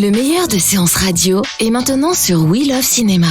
Le meilleur de séances radio est maintenant sur We Love Cinéma.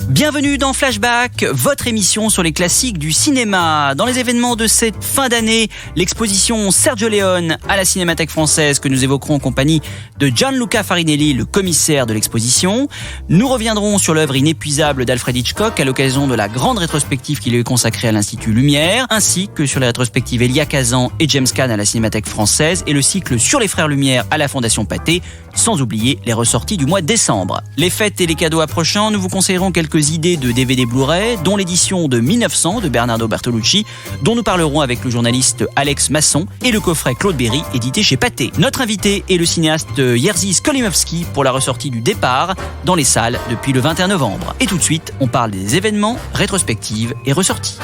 Bienvenue dans Flashback, votre émission sur les classiques du cinéma. Dans les événements de cette fin d'année, l'exposition Sergio Leone à la Cinémathèque française que nous évoquerons en compagnie de Gianluca Farinelli, le commissaire de l'exposition. Nous reviendrons sur l'œuvre inépuisable d'Alfred Hitchcock à l'occasion de la grande rétrospective qui lui est consacrée à l'Institut Lumière, ainsi que sur les rétrospectives Elia Kazan et James Caan à la Cinémathèque française et le cycle sur les Frères Lumière à la Fondation Pathé, sans oublier les ressorties du mois de décembre. Les fêtes et les cadeaux approchant, nous vous conseillerons quelques idées de DVD Blu-ray, dont l'édition de 1900 de Bernardo Bertolucci, dont nous parlerons avec le journaliste Alex Masson, et le coffret Claude Berry, édité chez Pathé. Notre invité est le cinéaste Jerzy Skolimowski pour la ressortie du Départ dans les salles depuis le 21 novembre. Et tout de suite, on parle des événements, rétrospectives et ressorties.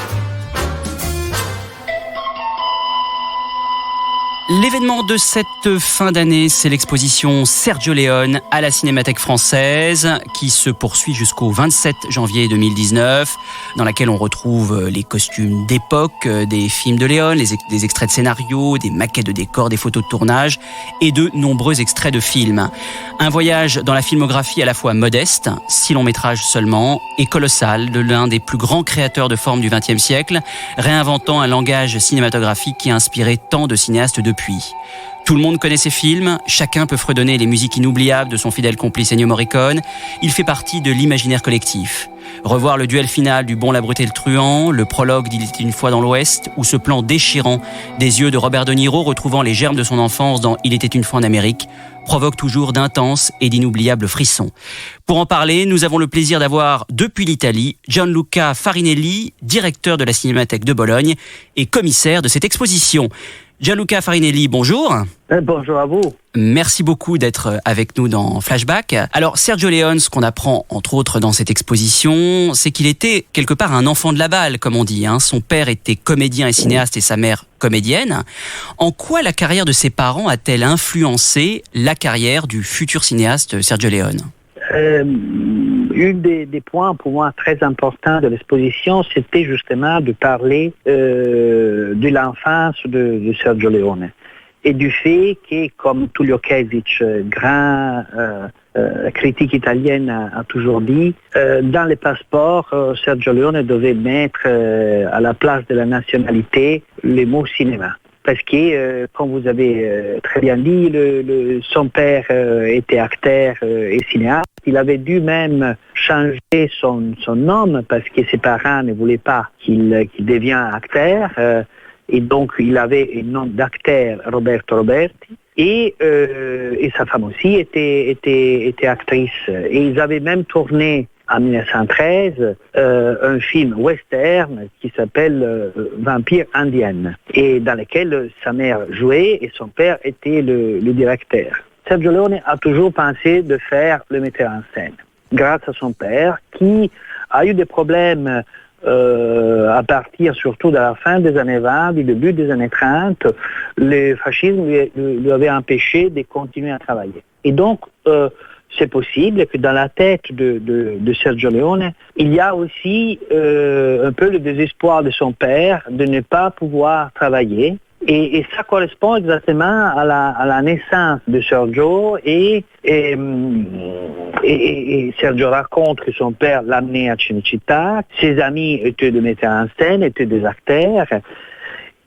L'événement de cette fin d'année, c'est l'exposition Sergio Leone à la Cinémathèque française qui se poursuit jusqu'au 27 janvier 2019, dans laquelle on retrouve les costumes d'époque des films de Leone, des extraits de scénarios, des maquettes de décors, des photos de tournage et de nombreux extraits de films. Un voyage dans la filmographie à la fois modeste, 6 longs métrages seulement, et colossal de l'un des plus grands créateurs de formes du XXe siècle, réinventant un langage cinématographique qui a inspiré tant de cinéastes depuis. Tout le monde connaît ses films, chacun peut fredonner les musiques inoubliables de son fidèle complice Ennio Morricone, il fait partie de l'imaginaire collectif. Revoir le duel final du Bon, la Brute et le Truand, le prologue d'Il était une fois dans l'Ouest, ou ce plan déchirant des yeux de Robert De Niro retrouvant les germes de son enfance dans Il était une fois en Amérique, provoque toujours d'intenses et d'inoubliables frissons. Pour en parler, nous avons le plaisir d'avoir, depuis l'Italie, Gianluca Farinelli, directeur de la Cinémathèque de Bologne et commissaire de cette exposition. Gianluca Farinelli, bonjour. Bonjour à vous. Merci beaucoup d'être avec nous dans Flashback. Alors, Sergio Leone, ce qu'on apprend entre autres dans cette exposition, c'est qu'il était quelque part un enfant de la balle, comme on dit. Son père était comédien et cinéaste et sa mère comédienne. En quoi la carrière de ses parents a-t-elle influencé la carrière du futur cinéaste Sergio Leone ? Un des points pour moi très importants de l'exposition, c'était justement de parler de l'enfance de Sergio Leone et du fait que, comme Tullio Kesic, grand critique italienne, a toujours dit, dans les passeports, Sergio Leone devait mettre à la place de la nationalité le mot cinéma. Parce que, comme vous avez très bien dit, son père était acteur et cinéaste. Il avait dû même changer son nom parce que ses parents ne voulaient pas qu'il devienne acteur. Et donc, il avait un nom d'acteur, Roberto Roberti. Et sa femme aussi était actrice. Et ils avaient même tourné en 1913 un film western qui s'appelle Vampire indienne, et dans lequel sa mère jouait et son père était le directeur. Sergio Leone a toujours pensé de faire le metteur en scène, grâce à son père qui a eu des problèmes à partir surtout de la fin des années 20, du début des années 30. Le fascisme lui avait empêché de continuer à travailler. Et donc, c'est possible que dans la tête de Sergio Leone, il y a aussi un peu le désespoir de son père de ne pas pouvoir travailler. Et ça correspond exactement à la naissance de Sergio et Sergio raconte que son père l'a amené à Cinecittà, ses amis étaient des metteurs en scène, étaient des acteurs.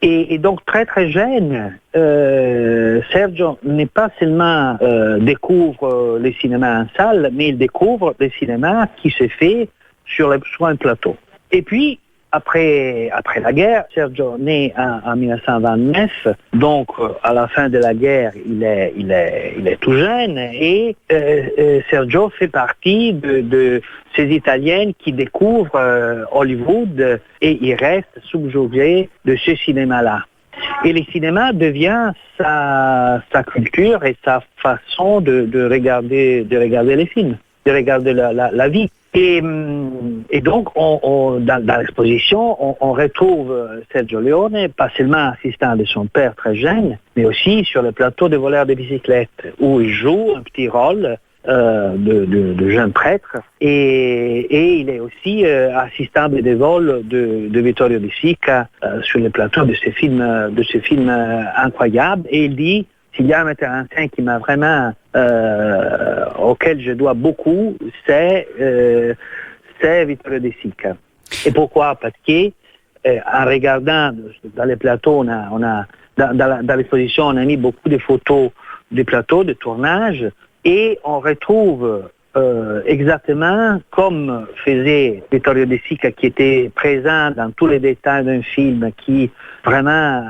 Et donc très très jeune, Sergio n'est pas seulement découvre le cinéma en salle, mais il découvre le cinéma qui se fait sur un plateau. Et puis, après la guerre, Sergio naît en 1929, donc à la fin de la guerre, il est tout jeune, et Sergio fait partie de ces Italiennes qui découvrent Hollywood et il reste subjugué de ce cinéma-là. Et le cinéma devient sa culture et sa façon de regarder les films, de regarder la vie. Et donc, dans l'exposition, on retrouve Sergio Leone, pas seulement assistant de son père très jeune, mais aussi sur le plateau de voleurs de bicyclette, où il joue un petit rôle de jeunes prêtres, et il est aussi assistant bénévole de Vittorio De Sica sur les plateaux de ces films incroyables. Et il dit, s'il y a un metteur en scène qui m'a vraiment auquel je dois beaucoup, c'est Vittorio De Sica. Et pourquoi? Parce que en regardant dans les plateaux, dans l'exposition, on a mis beaucoup de photos des plateaux de tournage, et on retrouve exactement comme faisait Vittorio De Sica, qui était présent dans tous les détails d'un film, qui vraiment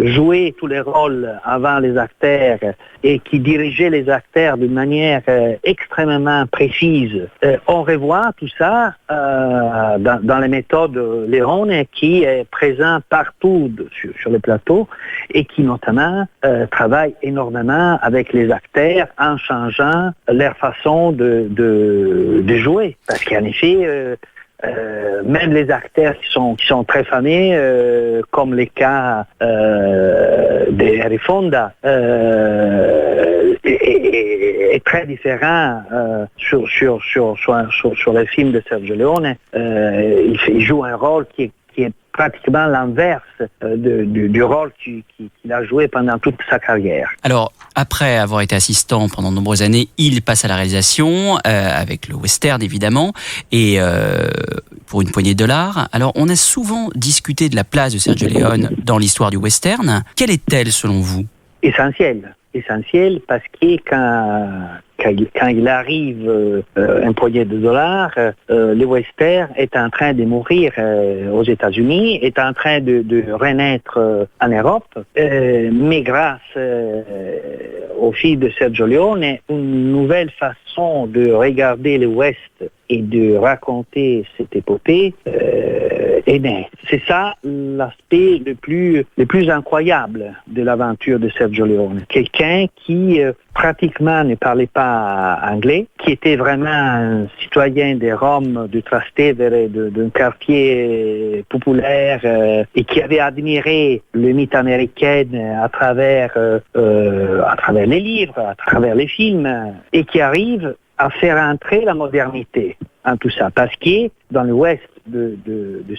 jouait tous les rôles avant les acteurs et qui dirigeait les acteurs d'une manière extrêmement précise. On revoit tout ça dans les méthodes Leone, qui est présent partout sur le plateau et qui notamment travaille énormément avec les acteurs en changeant leur façon de jouer. Parce qu'en effet, même les acteurs qui sont très fameux, comme le cas de Harry Fonda, est très différent sur les films de Sergio Leone. Il joue un rôle qui est pratiquement l'inverse du rôle qu'il a joué pendant toute sa carrière. Alors, après avoir été assistant pendant de nombreuses années, il passe à la réalisation, avec le western évidemment, et pour une poignée de dollars. Alors, on a souvent discuté de la place de Sergio Leone dans l'histoire du western. Quelle est-elle selon vous? Essentielle parce que quand il arrive un poignet de dollars, le western est en train de mourir aux États-Unis, est en train de renaître en Europe, mais grâce au film de Sergio Leone, une nouvelle façon de regarder le West et de raconter cette épopée est née. C'est ça l'aspect le plus incroyable de l'aventure de Sergio Leone. Quelqu'un qui pratiquement ne parlait pas anglais, qui était vraiment un citoyen de Rome, du Trastevere, d'un quartier populaire, et qui avait admiré le mythe américain à travers les livres, à travers les films, et qui arrive à faire entrer la modernité en tout ça. Parce que dans le Ouest de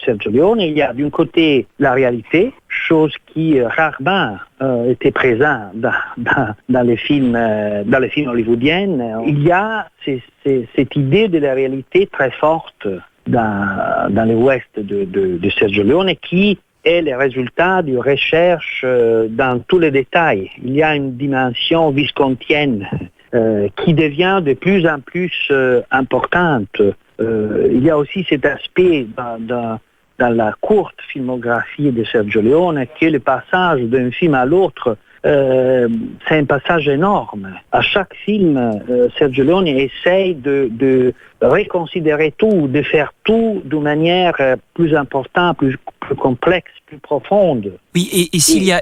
Sergio Leone, il y a d'un côté la réalité, chose qui rarement était présente dans les films hollywoodiens. Il y a cette idée de la réalité très forte dans le Ouest de Sergio Leone, qui est le résultat de recherche dans tous les détails. Il y a une dimension viscontienne qui devient de plus en plus importante. Il y a aussi cet aspect dans la courte filmographie de Sergio Leone, que le passage d'un film à l'autre, c'est un passage énorme. À chaque film, Sergio Leone essaye de reconsidérer tout, de faire tout d'une manière plus importante, plus complexe, plus profonde. Oui, et s'il y a,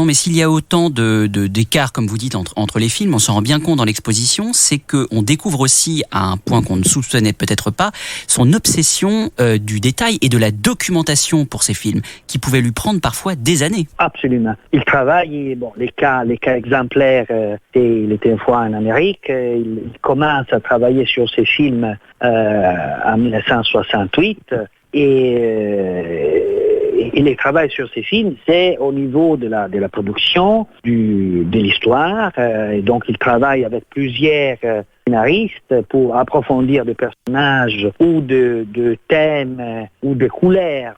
mais s'il y a autant d'écart, comme vous dites, entre les films, on s'en rend bien compte dans l'exposition, c'est qu'on découvre aussi, à un point qu'on ne soupçonnait peut-être pas, son obsession du détail et de la documentation pour ces films, qui pouvait lui prendre parfois des années. Absolument. Il travaille, les cas exemplaires, il était une fois en Amérique, il commence à travailler sur ces films en 1968, et il travaille sur ces films, c'est au niveau de la production, de l'histoire, et donc il travaille avec plusieurs scénaristes pour approfondir des personnages ou de thèmes ou de couleurs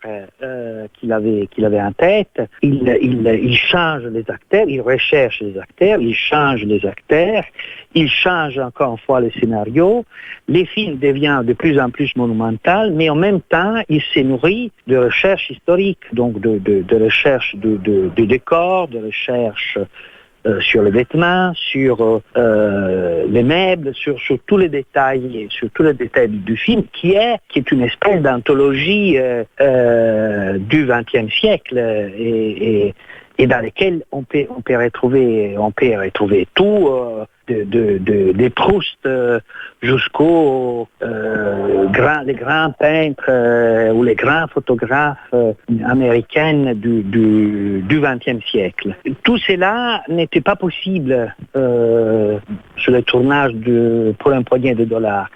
qu'il avait en tête. Il change les acteurs, il recherche les acteurs, il change les acteurs, il change encore une fois le scénario. Les films deviennent de plus en plus monumentaux, mais en même temps, il se nourrit de recherche historique, donc de recherche de décors, de recherche sur les vêtements, sur les meubles, sur tous les détails, du film, qui est une espèce d'anthologie du XXe siècle et et dans lesquels on peut retrouver tout, des Proust jusqu'aux les grands peintres ou les grands photographes américains du XXe siècle. Tout cela n'était pas possible sur le tournage pour un poignet de dollars.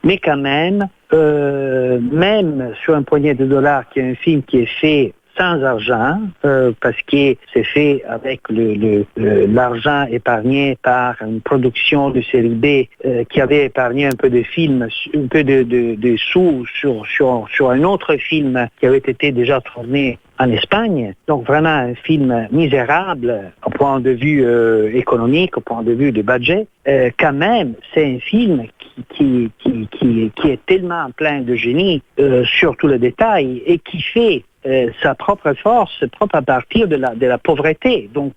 Mais quand même, même sur un poignet de dollars, qui est un film qui est fait sans argent, parce que c'est fait avec l'argent épargné par une production de série B qui avait épargné un peu de films, un peu de sous sur un autre film qui avait été déjà tourné en Espagne. Donc vraiment un film misérable au point de vue économique, au point de vue de budget. Quand même, c'est un film qui est tellement plein de génie sur tous les détails et qui fait sa propre force, propre à partir de la pauvreté. Donc,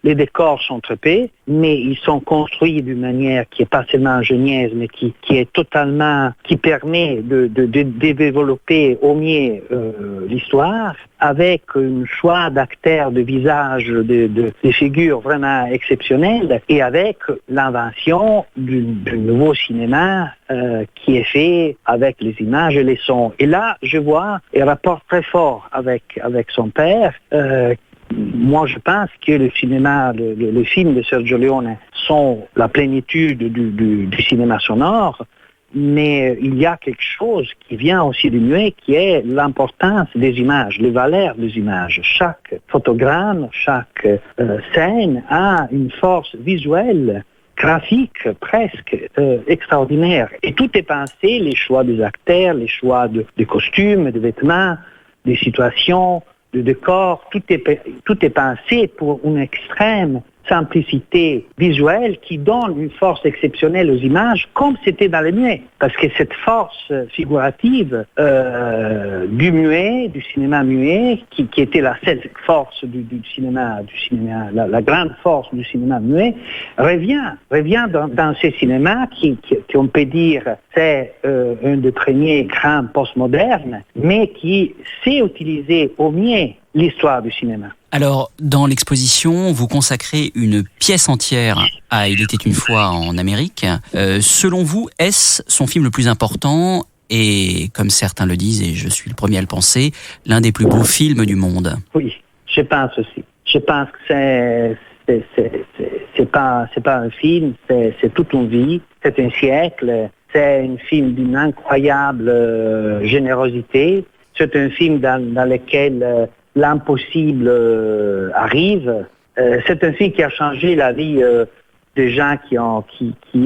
les décors sont trépés, mais ils sont construits d'une manière qui est pas seulement ingénieuse, mais qui est totalement, qui permet de développer au mieux l'histoire, avec un choix d'acteurs, de visages, de figures vraiment exceptionnelles, et avec l'invention du nouveau cinéma qui est fait avec les images et les sons. Et là, je vois un rapport très fort avec son père. Moi, je pense que le cinéma, le film de Sergio Leone sont la plénitude du cinéma sonore, mais il y a quelque chose qui vient aussi du muet, qui est l'importance des images, les valeurs des images. Chaque photogramme, chaque scène a une force visuelle, graphique, presque extraordinaire. Et tout est pensé, les choix des acteurs, les choix de costumes, de vêtements, des situations, de décor, tout est pensé pour une extrême simplicité visuelle qui donne une force exceptionnelle aux images, comme c'était dans le muet. Parce que cette force figurative du muet, du cinéma muet, qui était la seule force du cinéma, la grande force du cinéma muet, revient dans ces cinémas qui on peut dire c'est un des premiers grands postmodernes, mais qui sait utiliser au mieux l'histoire du cinéma. Alors, dans l'exposition, vous consacrez une pièce entière à Il était une fois en Amérique. Selon vous, est-ce son film le plus important et, comme certains le disent, et je suis le premier à le penser, l'un des plus beaux films du monde? Oui, je pense aussi. Je pense que c'est pas un film, c'est toute une vie, c'est un siècle, c'est un film d'une incroyable générosité, c'est un film dans lequel l'impossible arrive. C'est un film qui a changé la vie des gens qui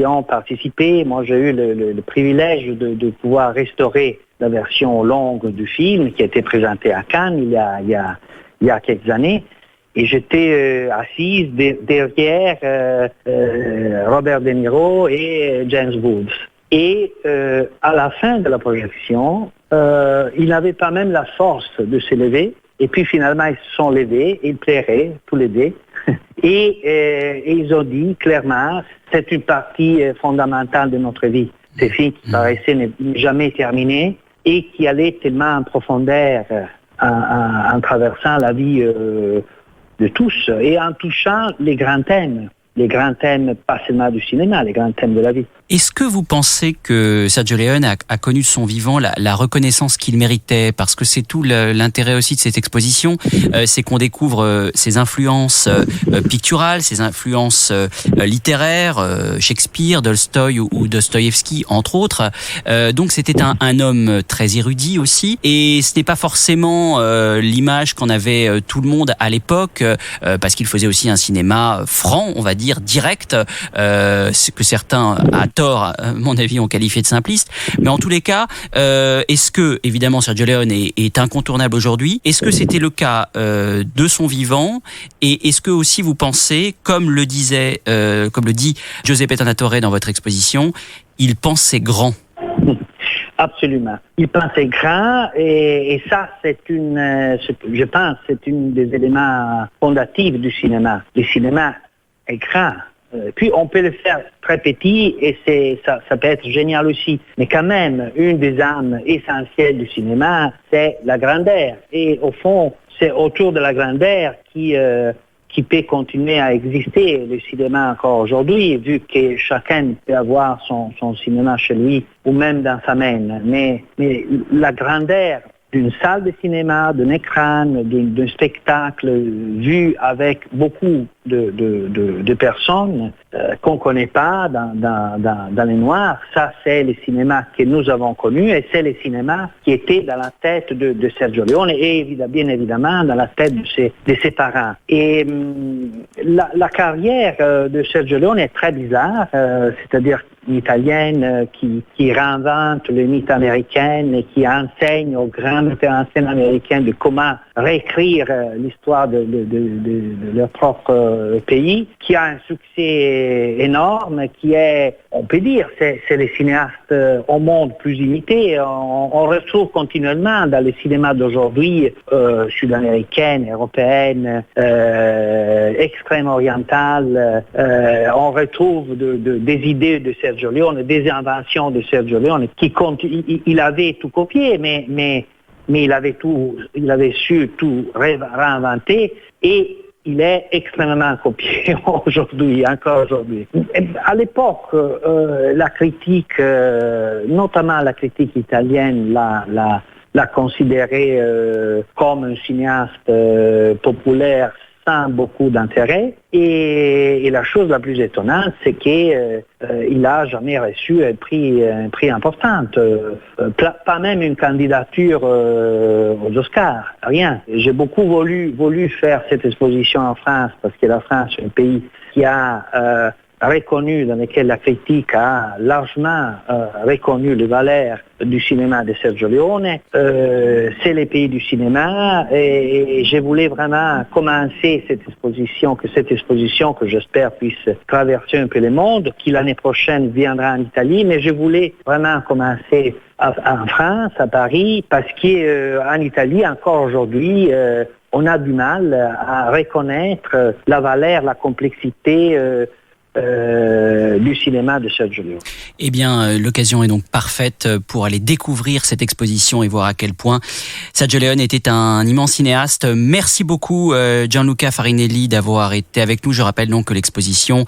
ont participé. Moi, j'ai eu le privilège de pouvoir restaurer la version longue du film qui a été présentée à Cannes il y a quelques années. Et j'étais assise derrière Robert De Niro et James Woods. Et à la fin de la projection, ils n'avaient pas même la force de se lever. Et puis finalement, ils se sont levés, ils pleuraient tous les deux. Et ils ont dit clairement, c'est une partie fondamentale de notre vie. Ces films qui paraissaient ne jamais terminés et qui allaient tellement en profondeur en traversant la vie de tous et en touchant les grands thèmes pas seulement du cinéma, les grands thèmes de la vie. Est-ce que vous pensez que Sergio Leone a connu de son vivant la reconnaissance qu'il méritait? Parce que c'est tout l'intérêt aussi de cette exposition, c'est qu'on découvre ses influences picturales, ses influences littéraires, Shakespeare, Tolstoï ou Dostoïevski, entre autres. Donc c'était un homme très érudit aussi, et ce n'est pas forcément l'image qu'en avait tout le monde à l'époque, parce qu'il faisait aussi un cinéma franc, on va dire, direct, que certains, à tort, à mon avis, ont qualifié de simpliste. Mais en tous les cas, est-ce que, évidemment, Sergio Leone est incontournable aujourd'hui? Est-ce que c'était le cas de son vivant? Et est-ce que aussi vous pensez, comme le dit Giuseppe Tornatore dans votre exposition, il pensait grand? Absolument. Il pensait grand et ça, je pense, c'est une des éléments fondatifs du cinéma. Le cinéma est grand. Puis on peut le faire très petit et ça peut être génial aussi. Mais quand même, une des âmes essentielles du cinéma, c'est la grandeur. Et au fond, c'est autour de la grandeur qui peut continuer à exister, le cinéma encore aujourd'hui, vu que chacun peut avoir son cinéma chez lui ou même dans sa main. Mais la grandeur d'une salle de cinéma, d'un écran, d'un spectacle vu avec beaucoup de personnes qu'on ne connaît pas dans les noirs, ça c'est le cinéma que nous avons connu et c'est le cinéma qui était dans la tête de Sergio Leone et bien évidemment dans la tête de ses parents. Et la carrière de Sergio Leone est très bizarre, c'est-à-dire une italienne qui réinvente le mythe américain et qui enseigne aux grands metteurs en scène américains de comment réécrire l'histoire de leur propre pays, qui a un succès énorme, qui est, on peut dire, c'est le cinéaste au monde plus imité. On retrouve continuellement dans le cinéma d'aujourd'hui, sud-américaine, européenne, extrême-orientale, on retrouve des idées de Sergio Leone, des inventions de Sergio Leone, il avait tout copié, mais il avait su tout réinventer et il est extrêmement copié encore aujourd'hui. À l'époque, la critique, notamment la critique italienne, l'a considéré comme un cinéaste populaire sans beaucoup d'intérêt. Et la chose la plus étonnante, c'est qu'il n'a jamais reçu un prix important, pas même une candidature aux Oscars, rien. J'ai beaucoup voulu faire cette exposition en France, parce que la France est un pays qui a reconnu, dans lequel la critique a largement reconnu les valeurs du cinéma de Sergio Leone. C'est le pays du cinéma et je voulais vraiment commencer cette exposition que j'espère puisse traverser un peu le monde, qui l'année prochaine viendra en Italie, mais je voulais vraiment commencer en France, à Paris, parce qu'en Italie, encore aujourd'hui, on a du mal à reconnaître la valeur, la complexité du cinéma de Sergio Leone. Eh bien, l'occasion est donc parfaite pour aller découvrir cette exposition et voir à quel point Sergio Leone était un immense cinéaste. Merci beaucoup Gianluca Farinelli d'avoir été avec nous. Je rappelle donc que l'exposition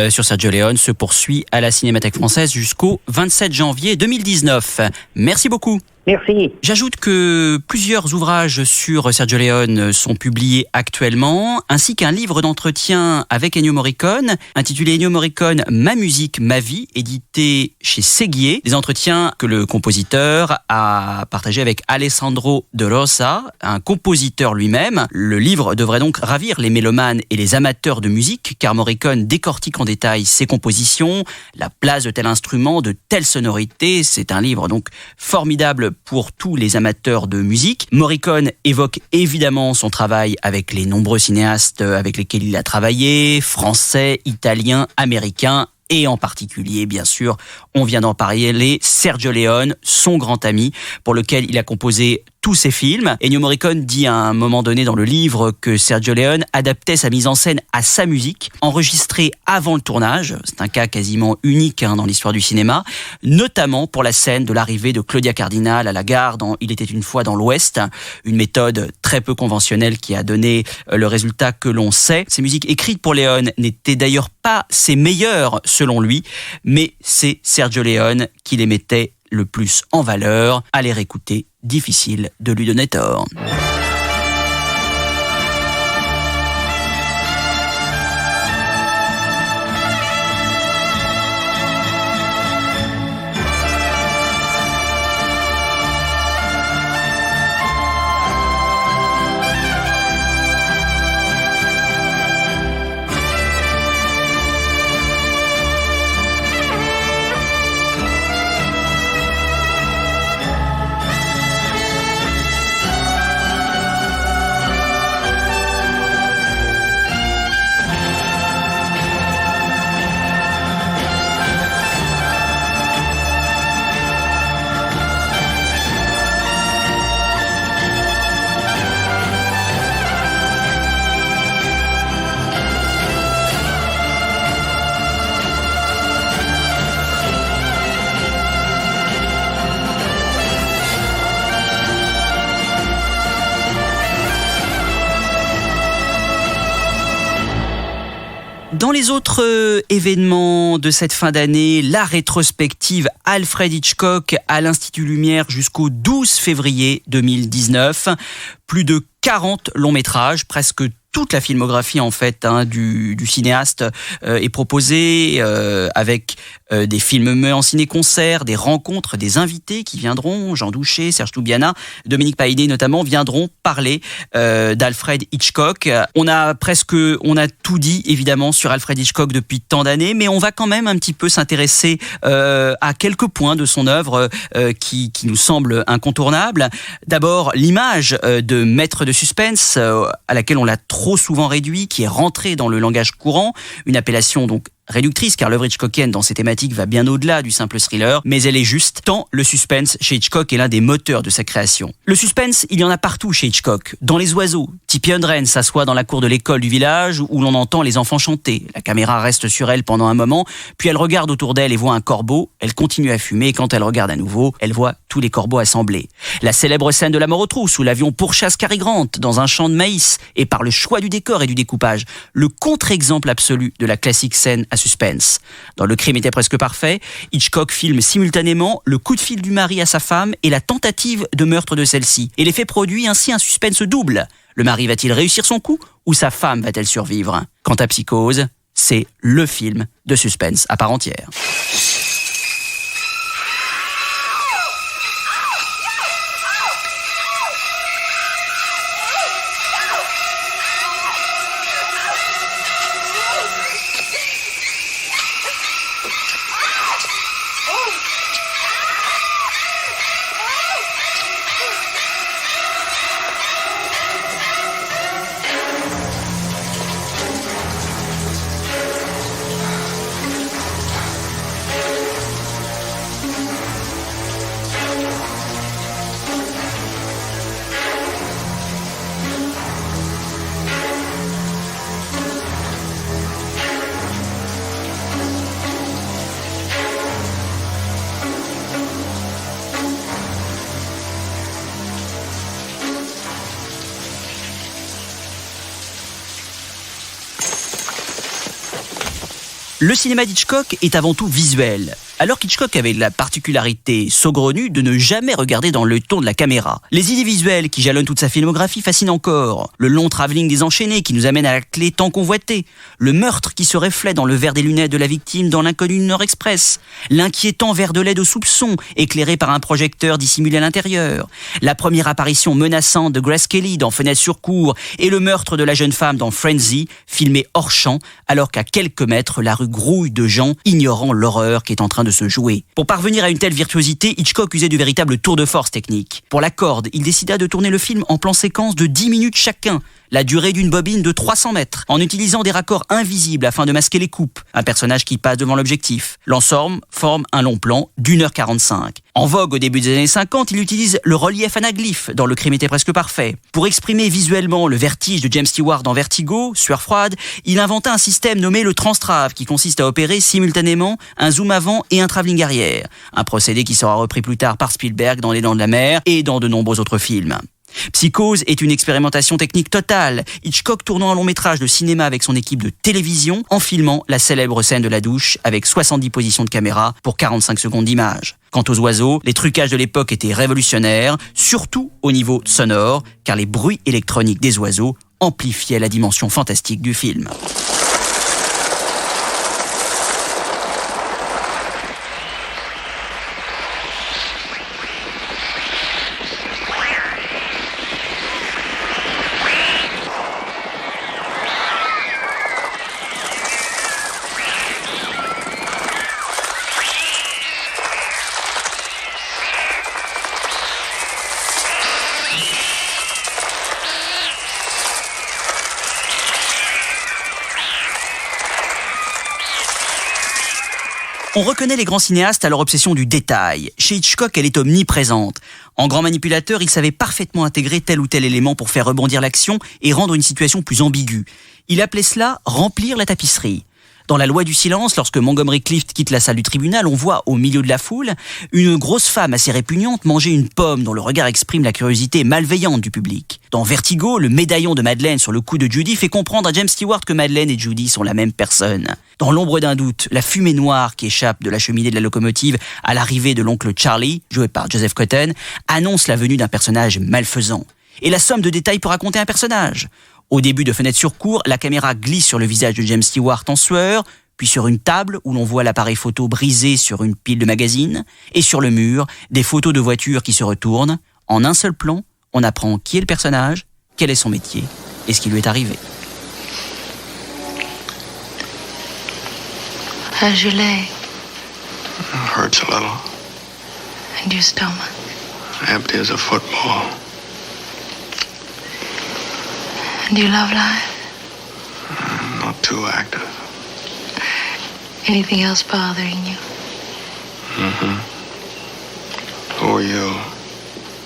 sur Sergio Leone se poursuit à la Cinémathèque française jusqu'au 27 janvier 2019. Merci beaucoup. Merci. J'ajoute que plusieurs ouvrages sur Sergio Leone sont publiés actuellement, ainsi qu'un livre d'entretien avec Ennio Morricone, intitulé Ennio Morricone, Ma musique, ma vie, édité chez Séguier. Des entretiens que le compositeur a partagés avec Alessandro De Rosa, un compositeur lui-même. Le livre devrait donc ravir les mélomanes et les amateurs de musique, car Morricone décortique en détail ses compositions, la place de tel instrument, de telle sonorité. C'est un livre donc formidable pour tous les amateurs de musique. Morricone évoque évidemment son travail avec les nombreux cinéastes avec lesquels il a travaillé, français, italiens, américains, et en particulier, bien sûr, on vient d'en parler, Sergio Leone, son grand ami, pour lequel il a composé tous ses films. Ennio Morricone dit à un moment donné dans le livre que Sergio Leone adaptait sa mise en scène à sa musique, enregistrée avant le tournage. C'est un cas quasiment unique dans l'histoire du cinéma, notamment pour la scène de l'arrivée de Claudia Cardinal à la gare dans Il était une fois dans l'Ouest, une méthode très peu conventionnelle qui a donné le résultat que l'on sait. Ces musiques écrites pour Leone n'étaient d'ailleurs pas ses meilleures selon lui, mais c'est Sergio Leone qui les mettait le plus en valeur. À les réécouter, difficile de lui donner tort. Dans les autres événements de cette fin d'année, la rétrospective Alfred Hitchcock à l'Institut Lumière jusqu'au 12 février 2019. Plus de 40 longs métrages, presque toute la filmographie en fait du cinéaste est proposée avec des films menés en ciné-concert, des rencontres, des invités qui viendront, Jean Douché, Serge Toubiana, Dominique Paillet notamment, viendront parler d'Alfred Hitchcock. On a tout dit évidemment sur Alfred Hitchcock depuis tant d'années, mais on va quand même un petit peu s'intéresser à quelques points de son œuvre qui nous semblent incontournables. D'abord, l'image de maître de suspense à laquelle on l'a trop souvent réduit, qui est rentrée dans le langage courant, une appellation donc réductrice, car l'œuvre hitchcockienne dans ses thématiques va bien au-delà du simple thriller, mais elle est juste tant le suspense chez Hitchcock est l'un des moteurs de sa création. Le suspense, il y en a partout chez Hitchcock. Dans Les Oiseaux, Tippi Hedren s'assoit dans la cour de l'école du village où l'on entend les enfants chanter. La caméra reste sur elle pendant un moment, puis elle regarde autour d'elle et voit un corbeau. Elle continue à fumer et quand elle regarde à nouveau, elle voit tous les corbeaux assemblés. La célèbre scène de La mort aux trousses où l'avion pourchasse Cary Grant dans un champ de maïs et par le choix du décor et du découpage, le contre-exemple absolu de la classique scène à suspense. Dans Le crime était presque parfait, Hitchcock filme simultanément le coup de fil du mari à sa femme et la tentative de meurtre de celle-ci. Et l'effet produit ainsi un suspense double. Le mari va-t-il réussir son coup ou sa femme va-t-elle survivre? Quant à Psychose, c'est le film de suspense à part entière. Le cinéma d'Hitchcock est avant tout visuel. Alors qu'Hitchcock avait la particularité saugrenue de ne jamais regarder dans le ton de la caméra. Les idées visuelles qui jalonnent toute sa filmographie fascinent encore. Le long travelling des enchaînés qui nous amène à la clé tant convoitée. Le meurtre qui se reflète dans le verre des lunettes de la victime dans l'inconnu Nord Express. L'inquiétant verre de lait de soupçon éclairé par un projecteur dissimulé à l'intérieur. La première apparition menaçante de Grace Kelly dans Fenêtre sur cour et le meurtre de la jeune femme dans Frenzy, filmé hors champ, alors qu'à quelques mètres, la rue grouille de gens ignorant l'horreur qui est en train de se jouer. Pour parvenir à une telle virtuosité, Hitchcock usait du véritable tour de force technique. Pour la corde, il décida de tourner le film en plan séquence de 10 minutes chacun, la durée d'une bobine de 300 mètres, en utilisant des raccords invisibles afin de masquer les coupes, un personnage qui passe devant l'objectif. L'ensemble forme un long plan d'1h45. En vogue au début des années 50, il utilise le relief anaglyphe dans Le crime était presque parfait. Pour exprimer visuellement le vertige de James Stewart dans Vertigo, Sueur froide, il inventa un système nommé le transtrave qui consiste à opérer simultanément un zoom avant et un travelling arrière. Un procédé qui sera repris plus tard par Spielberg dans Les Dents de la Mer et dans de nombreux autres films. Psychose est une expérimentation technique totale, Hitchcock tournant un long métrage de cinéma avec son équipe de télévision en filmant la célèbre scène de la douche avec 70 positions de caméra pour 45 secondes d'image. Quant aux oiseaux, les trucages de l'époque étaient révolutionnaires, surtout au niveau sonore, car les bruits électroniques des oiseaux amplifiaient la dimension fantastique du film. On reconnaît les grands cinéastes à leur obsession du détail. Chez Hitchcock, elle est omniprésente. En grand manipulateur, il savait parfaitement intégrer tel ou tel élément pour faire rebondir l'action et rendre une situation plus ambiguë. Il appelait cela « remplir la tapisserie ». Dans La loi du silence, lorsque Montgomery Clift quitte la salle du tribunal, on voit au milieu de la foule une grosse femme assez répugnante manger une pomme dont le regard exprime la curiosité malveillante du public. Dans Vertigo, le médaillon de Madeleine sur le cou de Judy fait comprendre à James Stewart que Madeleine et Judy sont la même personne. Dans L'ombre d'un doute, la fumée noire qui échappe de la cheminée de la locomotive à l'arrivée de l'oncle Charlie, joué par Joseph Cotten, annonce la venue d'un personnage malfaisant. Et la somme de détails pour raconter un personnage. Au début de Fenêtre sur cour, la caméra glisse sur le visage de James Stewart en sueur, puis sur une table où l'on voit l'appareil photo brisé sur une pile de magazines, et sur le mur, des photos de voitures qui se retournent. En un seul plan, on apprend qui est le personnage, quel est son métier et ce qui lui est arrivé. How's your leg? Hurts a little. And your stomach? Empty as a football. And your love life? Not too active. Anything else bothering you? Who are you?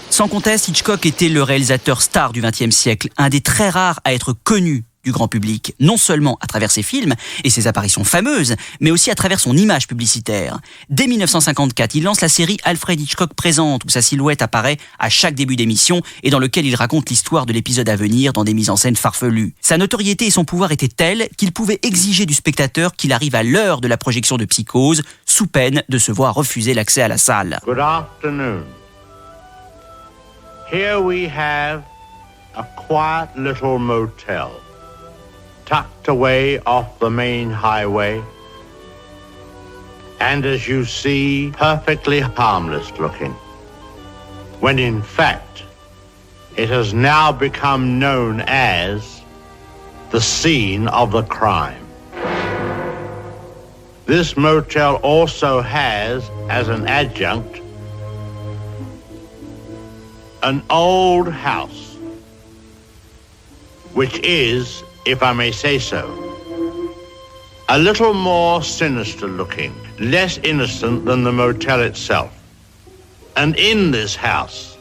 Sans conteste, Hitchcock était le réalisateur star du XXe siècle, un des très rares à être connu du grand public, non seulement à travers ses films et ses apparitions fameuses, mais aussi à travers son image publicitaire. Dès 1954, il lance la série Alfred Hitchcock présente, où sa silhouette apparaît à chaque début d'émission et dans lequel il raconte l'histoire de l'épisode à venir dans des mises en scène farfelues. Sa notoriété et son pouvoir étaient tels qu'il pouvait exiger du spectateur qu'il arrive à l'heure de la projection de Psychose, sous peine de se voir refuser l'accès à la salle. Good afternoon. Here we have a quiet little motel, tucked away off the main highway, and as you see, perfectly harmless looking, when in fact, it has now become known as the scene of the crime. This motel also has, as an adjunct, an old house, which is, if I may say so, a little more sinister looking, less innocent than the motel itself. And in this house,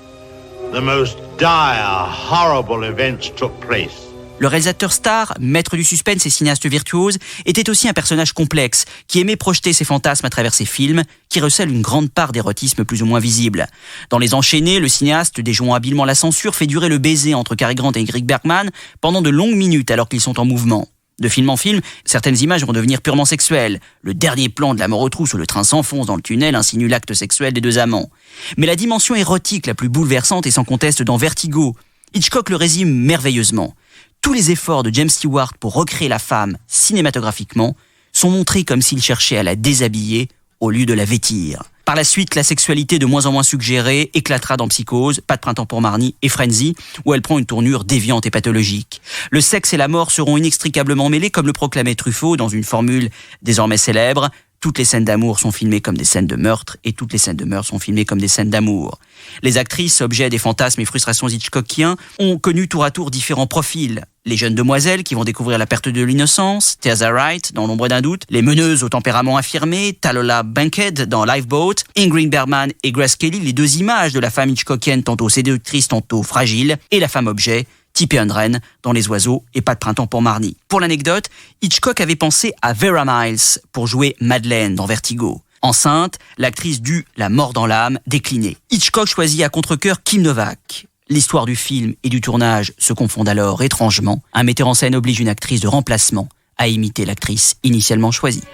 the most dire, horrible events took place. Le réalisateur star, maître du suspense et cinéaste virtuose, était aussi un personnage complexe, qui aimait projeter ses fantasmes à travers ses films, qui recèlent une grande part d'érotisme plus ou moins visible. Dans Les Enchaînés, le cinéaste, déjouant habilement la censure, fait durer le baiser entre Cary Grant et Ingrid Bergman pendant de longues minutes alors qu'ils sont en mouvement. De film en film, certaines images vont devenir purement sexuelles. Le dernier plan de La mort aux trousses où le train s'enfonce dans le tunnel insinue l'acte sexuel des deux amants. Mais la dimension érotique la plus bouleversante est sans conteste dans Vertigo. Hitchcock le résume merveilleusement. Tous les efforts de James Stewart pour recréer la femme cinématographiquement sont montrés comme s'il cherchait à la déshabiller au lieu de la vêtir. Par la suite, la sexualité de moins en moins suggérée éclatera dans Psychose, Pas de printemps pour Marnie et Frenzy, où elle prend une tournure déviante et pathologique. Le sexe et la mort seront inextricablement mêlés, comme le proclamait Truffaut dans une formule désormais célèbre. Toutes les scènes d'amour sont filmées comme des scènes de meurtre et toutes les scènes de meurtre sont filmées comme des scènes d'amour. Les actrices, objets des fantasmes et frustrations hitchcockiens, ont connu tour à tour différents profils. Les jeunes demoiselles qui vont découvrir la perte de l'innocence, Tirzah Wright dans L'ombre d'un doute, les meneuses au tempérament affirmé, Tallulah Bankhead dans Lifeboat, Ingrid Bergman et Grace Kelly, les deux images de la femme hitchcockienne tantôt séductrice, tantôt fragile, et la femme objet, Tippi Hedren dans Les oiseaux et Pas de printemps pour Marnie. Pour l'anecdote, Hitchcock avait pensé à Vera Miles pour jouer Madeleine dans Vertigo. Enceinte, l'actrice dut La mort dans l'âme décliner. Hitchcock choisit à contre-cœur Kim Novak. L'histoire du film et du tournage se confondent alors étrangement. Un metteur en scène oblige une actrice de remplacement à imiter l'actrice initialement choisie.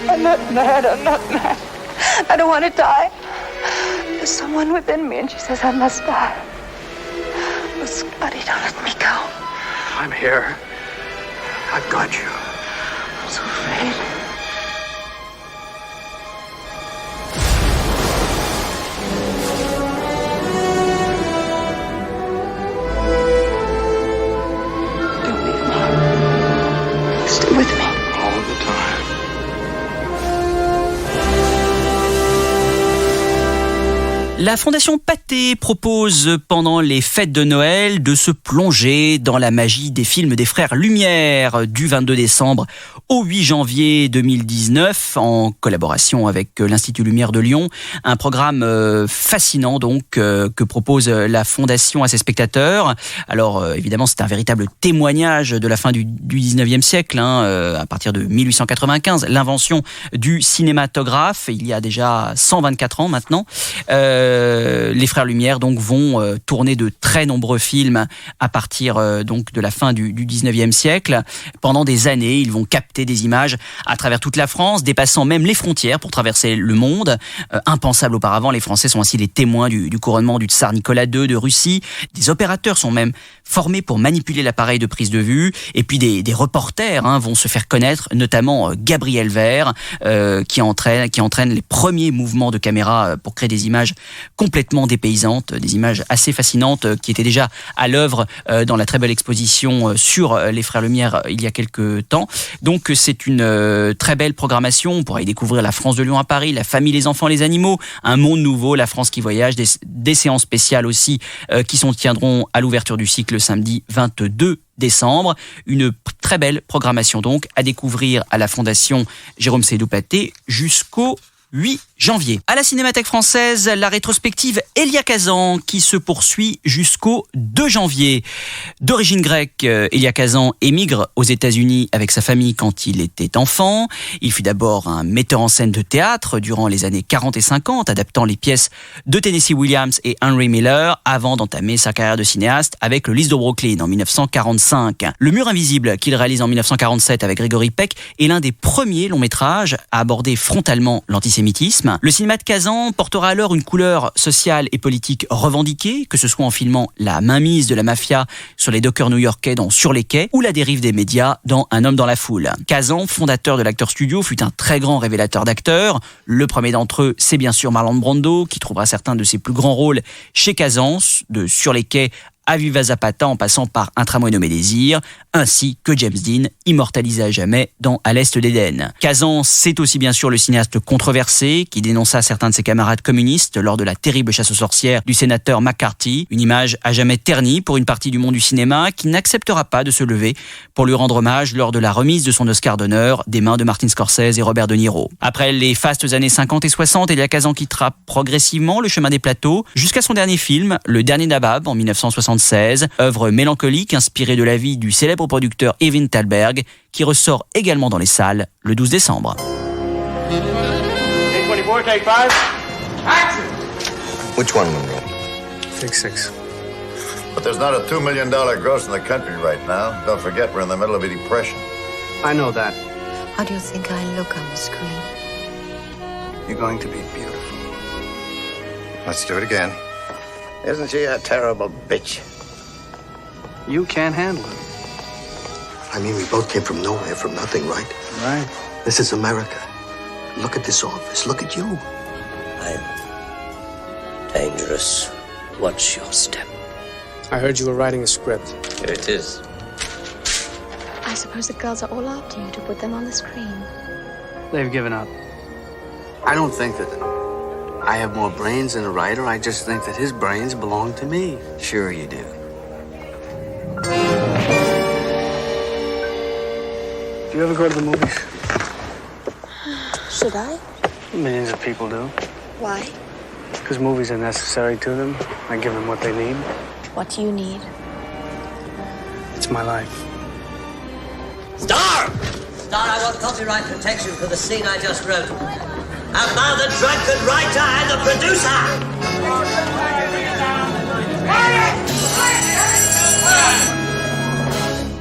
I'm not mad. I don't want to die. There's someone within me and she says I must die. Oh, Scotty, don't let me go. I'm here. I've got you. I'm so afraid. Don't leave me. Stay with me. All the time. La Fondation Pathé propose pendant les fêtes de Noël de se plonger dans la magie des films des frères Lumière du 22 décembre au 8 janvier 2019 en collaboration avec l'Institut Lumière de Lyon. Un programme fascinant donc que propose la Fondation à ses spectateurs. Alors évidemment c'est un véritable témoignage de la fin du 19e siècle, à partir de 1895, l'invention du cinématographe, il y a déjà 124 ans maintenant. Les frères Lumière donc vont tourner de très nombreux films à partir donc de la fin du 19e siècle. Pendant des années, ils vont capter des images à travers toute la France, dépassant même les frontières pour traverser le monde. Impensable auparavant, les Français sont ainsi les témoins du couronnement du tsar Nicolas II de Russie. Des opérateurs sont même formés pour manipuler l'appareil de prise de vue. Et puis des reporters vont se faire connaître, notamment Gabriel Vert, qui entraîne les premiers mouvements de caméra pour créer des images complètement dépaysantes, des images assez fascinantes qui étaient déjà à l'œuvre dans la très belle exposition sur les frères Lumière il y a quelques temps. Donc c'est une très belle programmation. On pourra y découvrir la France de Lyon à Paris, la famille, les enfants, les animaux, un monde nouveau, la France qui voyage, des séances spéciales aussi qui tiendront à l'ouverture du cycle samedi 22 décembre. Une très belle programmation donc à découvrir à la Fondation Jérôme Sédou Pathé jusqu'au 8 janvier. À la Cinémathèque française, la rétrospective Elia Kazan qui se poursuit jusqu'au 2 janvier. D'origine grecque, Elia Kazan émigre aux États-Unis avec sa famille quand il était enfant. Il fut d'abord un metteur en scène de théâtre durant les années 40 et 50, adaptant les pièces de Tennessee Williams et Henry Miller avant d'entamer sa carrière de cinéaste avec le Lys de Brooklyn en 1945. Le Mur invisible qu'il réalise en 1947 avec Gregory Peck est l'un des premiers longs métrages à aborder frontalement l'antisémitisme. Le cinéma de Kazan portera alors une couleur sociale et politique revendiquée, que ce soit en filmant la mainmise de la mafia sur les dockers new-yorkais dans Sur les quais ou la dérive des médias dans Un homme dans la foule. Kazan, fondateur de l'Actors Studio, fut un très grand révélateur d'acteurs. Le premier d'entre eux, c'est bien sûr Marlon Brando, qui trouvera certains de ses plus grands rôles chez Kazan, de Sur les quais à Viva Zapata en passant par Un tramway nommé Désir, ainsi que James Dean, immortalisé à jamais dans À l'Est d'Éden. Kazan, c'est aussi bien sûr le cinéaste controversé qui dénonça certains de ses camarades communistes lors de la terrible chasse aux sorcières du sénateur McCarthy, une image à jamais ternie pour une partie du monde du cinéma qui n'acceptera pas de se lever pour lui rendre hommage lors de la remise de son Oscar d'honneur des mains de Martin Scorsese et Robert De Niro. Après les fastes années 50 et 60, Elia Kazan quittera progressivement le chemin des plateaux jusqu'à son dernier film, Le Dernier Nabab en 1976, œuvre mélancolique inspirée de la vie du célèbre producteur Evin Thalberg, qui ressort également dans les salles le 12 décembre. Take 5. Action! Which one, Monroe? Take 6. But there's not a $2 million gross in the country right now. Don't forget, we're in the middle of a depression. I know that. How do you think I look on the screen? You're going to be beautiful. Let's do it again. Isn't she a terrible bitch? You can't handle it. I mean, we both came from nowhere, from nothing, right? Right. This is America. Look at this office. Look at you. I'm dangerous. Watch your step. I heard you were writing a script. Here it is. I suppose the girls are all after you to put them on the screen. They've given up. I don't think that I have more brains than a writer. I just think that his brains belong to me. Sure you do. Do you ever go to the movies? Should I? Millions of people do. Why? Because movies are necessary to them. I give them what they need. What do you need? It's my life. Star! Star, I want copyright protection for the scene I just wrote. I'm now the drunken writer and the producer!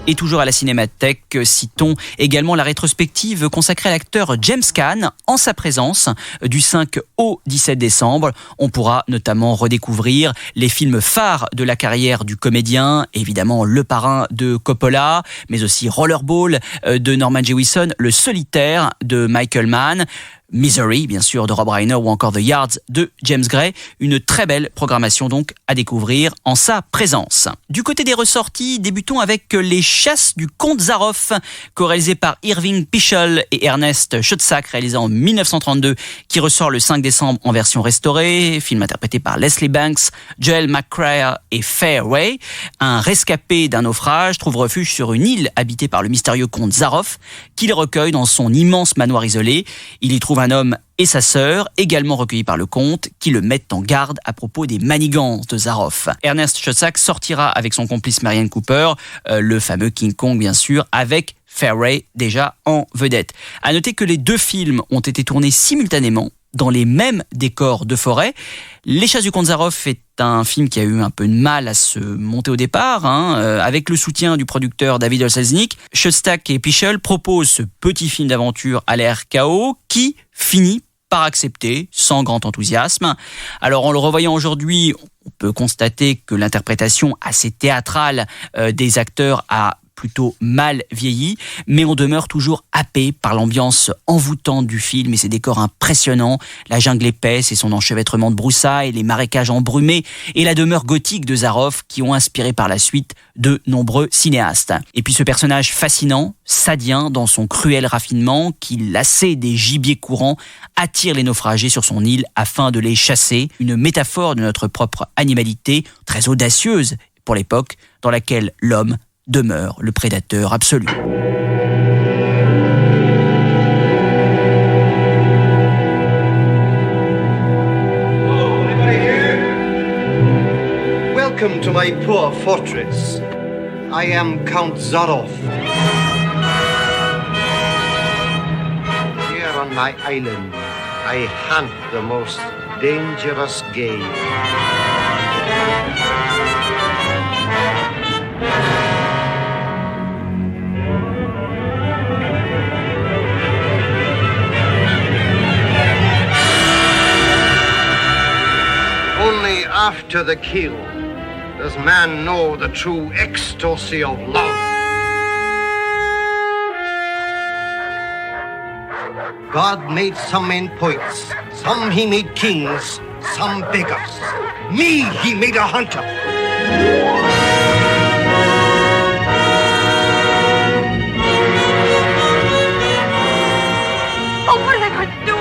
Et toujours à la Cinémathèque, citons également la rétrospective consacrée à l'acteur James Caan en sa présence du 5 au 17 décembre. On pourra notamment redécouvrir les films phares de la carrière du comédien, évidemment Le Parrain de Coppola, mais aussi Rollerball de Norman Jewison, Le Solitaire de Michael Mann, Misery, bien sûr, de Rob Reiner ou encore The Yards de James Gray. Une très belle programmation donc à découvrir en sa présence. Du côté des ressorties, débutons avec Les Chasses du Comte Zaroff, co-réalisé par Irving Pichel et Ernest Schoedsack, réalisé en 1932, qui ressort le 5 décembre en version restaurée. Film interprété par Leslie Banks, Joel McCrea et Fairway. Un rescapé d'un naufrage trouve refuge sur une île habitée par le mystérieux comte Zaroff, qui le recueille dans son immense manoir isolé. Il y trouve un homme et sa sœur, également recueillis par le comte, qui le mettent en garde à propos des manigances de Zaroff. Ernest Schoedsack sortira avec son complice Marianne Cooper, le fameux King Kong bien sûr, avec Fairway déjà en vedette. À noter que les deux films ont été tournés simultanément dans les mêmes décors de forêt. Les Chasses du comte Zaroff est un film qui a eu un peu de mal à se monter au départ, avec le soutien du producteur David O. Selznick. Schoedsack et Pichel proposent ce petit film d'aventure à l'air chaos qui finit par accepter sans grand enthousiasme. Alors en le revoyant aujourd'hui, on peut constater que l'interprétation assez théâtrale des acteurs a plutôt mal vieilli, mais on demeure toujours happé par l'ambiance envoûtante du film et ses décors impressionnants, la jungle épaisse et son enchevêtrement de broussailles, les marécages embrumés et la demeure gothique de Zaroff qui ont inspiré par la suite de nombreux cinéastes. Et puis ce personnage fascinant, sadien dans son cruel raffinement, qui, lassé des gibiers courants, attire les naufragés sur son île afin de les chasser, une métaphore de notre propre animalité, très audacieuse pour l'époque dans laquelle l'homme demeure le prédateur absolu. Welcome to my poor fortress. I am Count Zaroff. Here on my island, I hunt the most dangerous game. Only after the kill does man know the true ecstasy of love. God made some men poets, some he made kings, some beggars. Me he made a hunter. Oh, what are they going to do?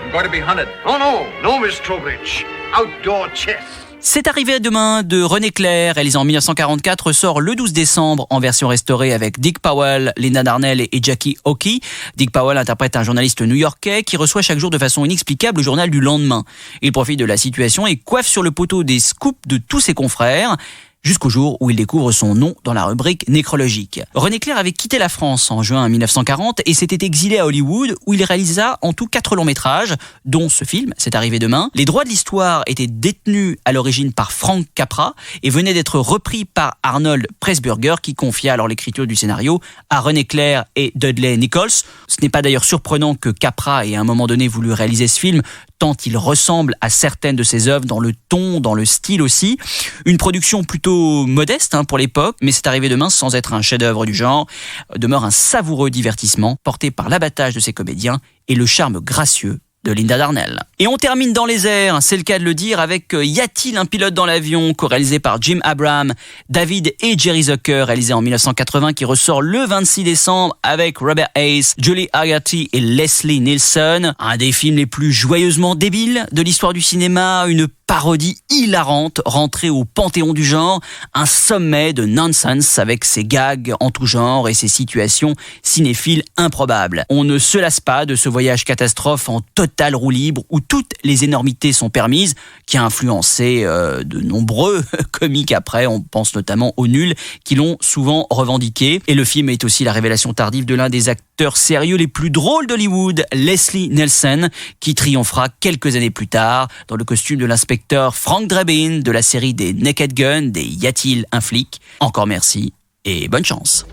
I'm going to be hunted. Oh no, Miss Trowbridge. Outdoor chess. C'est arrivé demain de René Clair, réalisé en 1944, sort le 12 décembre en version restaurée avec Dick Powell, Linda Darnell et Jackie Hockey. Dick Powell interprète un journaliste new-yorkais qui reçoit chaque jour de façon inexplicable le journal du lendemain. Il profite de la situation et coiffe sur le poteau des scoops de tous ses confrères, jusqu'au jour où il découvre son nom dans la rubrique nécrologique. René Clair avait quitté la France en juin 1940 et s'était exilé à Hollywood où il réalisa en tout 4 longs métrages, dont ce film, C'est arrivé demain. Les droits de l'histoire étaient détenus à l'origine par Frank Capra et venaient d'être repris par Arnold Pressburger qui confia alors l'écriture du scénario à René Clair et Dudley Nichols. Ce n'est pas d'ailleurs surprenant que Capra ait à un moment donné voulu réaliser ce film, tant il ressemble à certaines de ses œuvres dans le ton, dans le style aussi. Une production plutôt modeste pour l'époque, mais C'est arrivé demain, sans être un chef-d'œuvre du genre, demeure un savoureux divertissement porté par l'abattage de ses comédiens et le charme gracieux de Linda Darnell. Et on termine dans les airs, c'est le cas de le dire, avec Y a-t-il un pilote dans l'avion, co-réalisé par Jim Abraham, David et Jerry Zucker, réalisé en 1980, qui ressort le 26 décembre avec Robert Hayes, Julie Haggerty et Leslie Nielsen. Un des films les plus joyeusement débiles de l'histoire du cinéma, une parodie hilarante rentrée au panthéon du genre, un sommet de nonsense avec ses gags en tout genre et ses situations cinéphiles improbables. On ne se lasse pas de ce voyage catastrophe en totale roue libre où toutes les énormités sont permises, qui a influencé de nombreux comiques après, on pense notamment aux nuls qui l'ont souvent revendiqué. Et le film est aussi la révélation tardive de l'un des acteurs sérieux les plus drôles d'Hollywood, Leslie Nielsen, qui triomphera quelques années plus tard dans le costume de l'inspecteur Frank Drebin de la série des Naked Gun, des Y a-t-il un flic. Encore merci et bonne chance.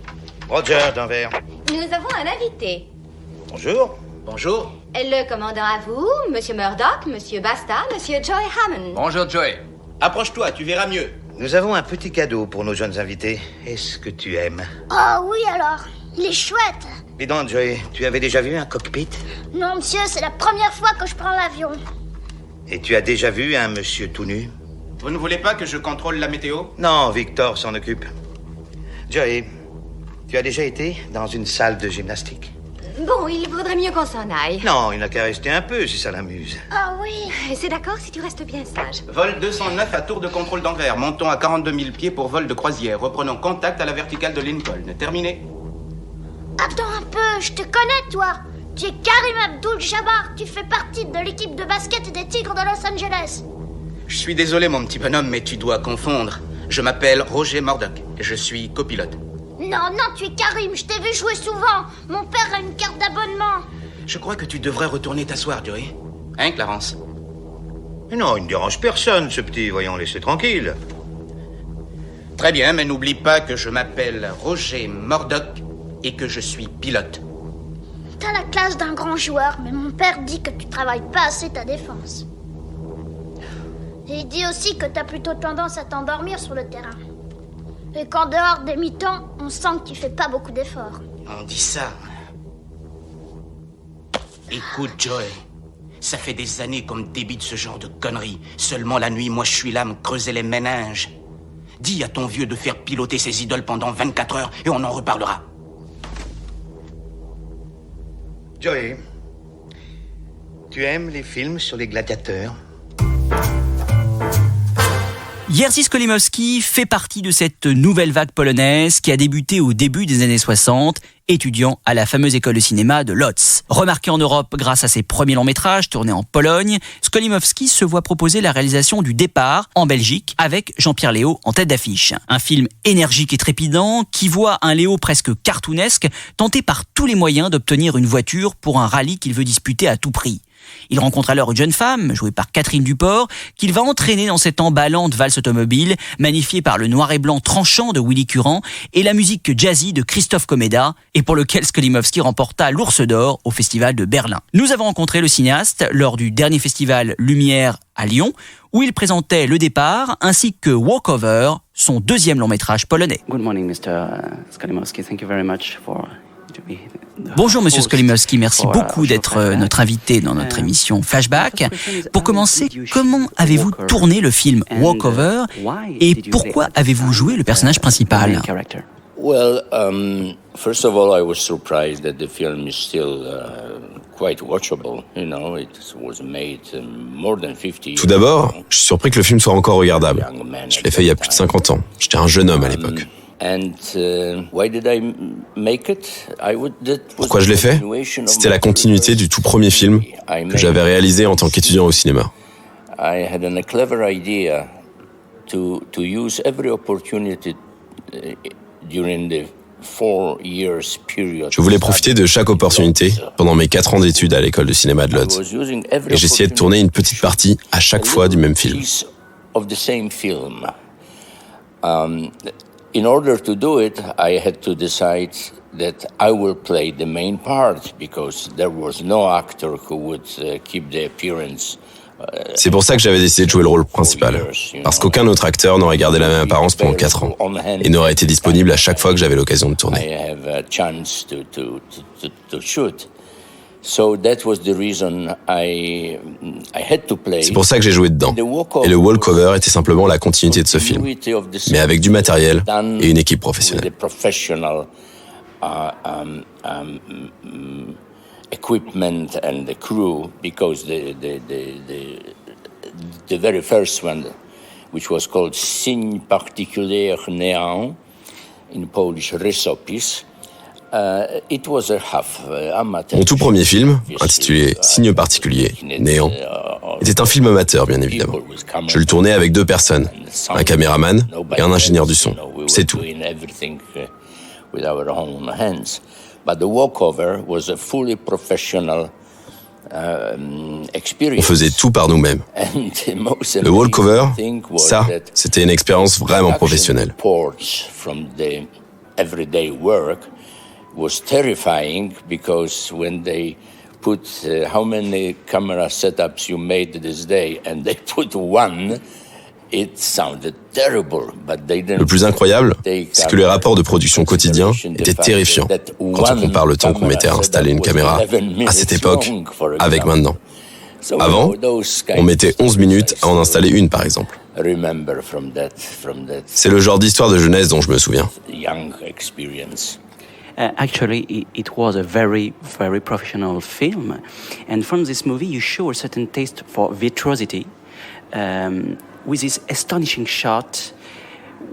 Roger, d'un verre. Nous avons un invité. Bonjour. Bonjour. Le commandant à vous, Monsieur Murdoch, Monsieur Basta, Monsieur Joy Hammond. Bonjour, Joy. Approche-toi, tu verras mieux. Nous avons un petit cadeau pour nos jeunes invités. Est-ce que tu aimes? Oh oui alors, il est chouette. Dis donc, Joey, tu avais déjà vu un cockpit? Non, monsieur, c'est la première fois que je prends l'avion. Et tu as déjà vu un monsieur tout nu? Vous ne voulez pas que je contrôle la météo? Non, Victor s'en occupe. Joey, tu as déjà été dans une salle de gymnastique? Bon, il vaudrait mieux qu'on s'en aille. Non, il n'a qu'à rester un peu si ça l'amuse. Ah oui. C'est d'accord si tu restes bien sage. Vol 209 à tour de contrôle d'Anvers. Montons à 42 000 pieds pour vol de croisière. Reprenons contact à la verticale de Lincoln. Terminé. Attends un peu, je te connais, toi. Tu es Karim Abdul-Jabbar. Tu fais partie de l'équipe de basket des Tigres de Los Angeles. Je suis désolé, mon petit bonhomme, mais tu dois confondre. Je m'appelle Roger Murdoch et je suis copilote. Non, tu es Karim, je t'ai vu jouer souvent. Mon père a une carte d'abonnement. Je crois que tu devrais retourner t'asseoir, Joey. Hein, Clarence? Mais non, il ne dérange personne, ce petit. Voyons, laissez tranquille. Très bien, mais n'oublie pas que je m'appelle Roger Murdoch et que je suis pilote. T'as la classe d'un grand joueur, mais mon père dit que tu travailles pas assez ta défense. Et il dit aussi que t'as plutôt tendance à t'endormir sur le terrain. Et qu'en dehors des mi-temps, on sent que tu fais pas beaucoup d'efforts. On dit ça. Écoute, Joey, ça fait des années qu'on me débite ce genre de conneries. Seulement la nuit, moi je suis là à me creuser les méninges. Dis à ton vieux de faire piloter ses idoles pendant 24 heures et on en reparlera. Joey, tu aimes les films sur les gladiateurs? Jerzy Skolimowski fait partie de cette nouvelle vague polonaise qui a débuté au début des années 60, étudiant à la fameuse école de cinéma de Łódź. Remarqué en Europe grâce à ses premiers longs métrages tournés en Pologne, Skolimowski se voit proposer la réalisation du Départ en Belgique avec Jean-Pierre Léaud en tête d'affiche. Un film énergique et trépidant qui voit un Léaud presque cartoonesque tenter par tous les moyens d'obtenir une voiture pour un rallye qu'il veut disputer à tout prix. Il rencontre alors une jeune femme, jouée par Catherine Duport, qu'il va entraîner dans cette emballante valse automobile, magnifiée par le noir et blanc tranchant de Willy Curran et la musique jazzy de Christophe Komeda, et pour lequel Skolimowski remporta l'Ours d'Or au Festival de Berlin. Nous avons rencontré le cinéaste lors du dernier festival Lumière à Lyon, où il présentait Le Départ, ainsi que Walkover, son deuxième long métrage polonais. Good morning, Mr. Skolimowski. Thank you very much for... Bonjour Monsieur Skolimowski, merci beaucoup d'être notre invité dans notre émission Flashback. Pour commencer, comment avez-vous tourné le film Walkover et pourquoi avez-vous joué le personnage principal? Well, first of all, I was surprised that the film is still quite watchable. You know, it was made more than 50 years. Tout d'abord, je suis surpris que le film soit encore regardable. Je l'ai fait il y a plus de 50 ans. J'étais un jeune homme à l'époque. Pourquoi je l'ai fait? C'était la continuité du tout premier film que j'avais réalisé en tant qu'étudiant au cinéma. Je voulais profiter de chaque opportunité pendant mes 4 ans d'études à l'école de cinéma de Łódź. Et j'essayais de tourner une petite partie à chaque fois du même film. In order to do it, I had to decide that I will play the main part because there was no actor who would keep the appearance. C'est pour ça que j'avais décidé de jouer le rôle principal, parce qu'aucun autre acteur n'aurait gardé la même apparence pendant 4 ans et n'aurait été disponible à chaque fois que j'avais l'occasion de tourner. I have a chance to shoot. So that was the reason I had to play. C'est pour ça que j'ai joué dedans. Et le Walkover était simplement la continuité de ce film, mais avec du matériel et une équipe professionnelle. Equipment and the crew, because the very first one, which was called Signe particulier néant, in Polish rysopis. It was a half amateur. Mon tout premier film, intitulé Signe particulier, Néant, était un film amateur, bien évidemment. Je le tournais avec 2 personnes, un caméraman et un ingénieur du son. C'est tout. On faisait tout par nous-mêmes. Le Walkover, ça, c'était une expérience vraiment professionnelle. Was terrifying because when they put how many camera setups you made this day and they put one, Le plus incroyable, c'est que les rapports de production quotidiens étaient terrifiants quand on compare le temps qu'on mettait à installer une caméra à cette époque avec maintenant. Avant, on mettait 11 minutes à en installer une, par exemple. C'est le genre d'histoire de jeunesse dont je me souviens. Actually, it was a very, very professional film. And from this movie, you show a certain taste for virtuosity with this astonishing shot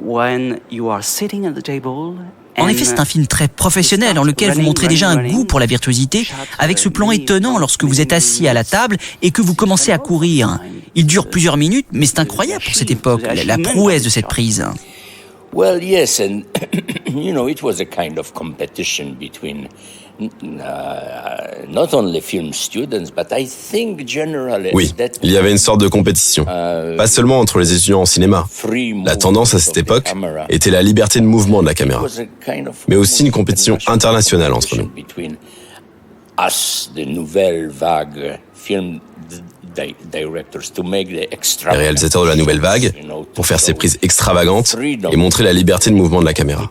when you are sitting at the table. En effet, c'est un film très professionnel dans lequel vous montrez déjà un goût pour la virtuosité avec ce plan étonnant lorsque vous êtes assis à la table et que vous commencez à courir. Il dure plusieurs minutes, mais c'est incroyable pour cette époque, la prouesse de cette prise. Well, yes, and it was a kind of competition between not only film students, but I think generally. Oui, il y avait une sorte de compétition, pas seulement entre les étudiants en cinéma. La tendance à cette époque était la liberté de mouvement de la caméra, mais aussi une compétition internationale entre nous. Us, the nouvelle vague film Les réalisateurs de la nouvelle vague pour faire ces prises extravagantes et montrer la liberté de mouvement de la caméra.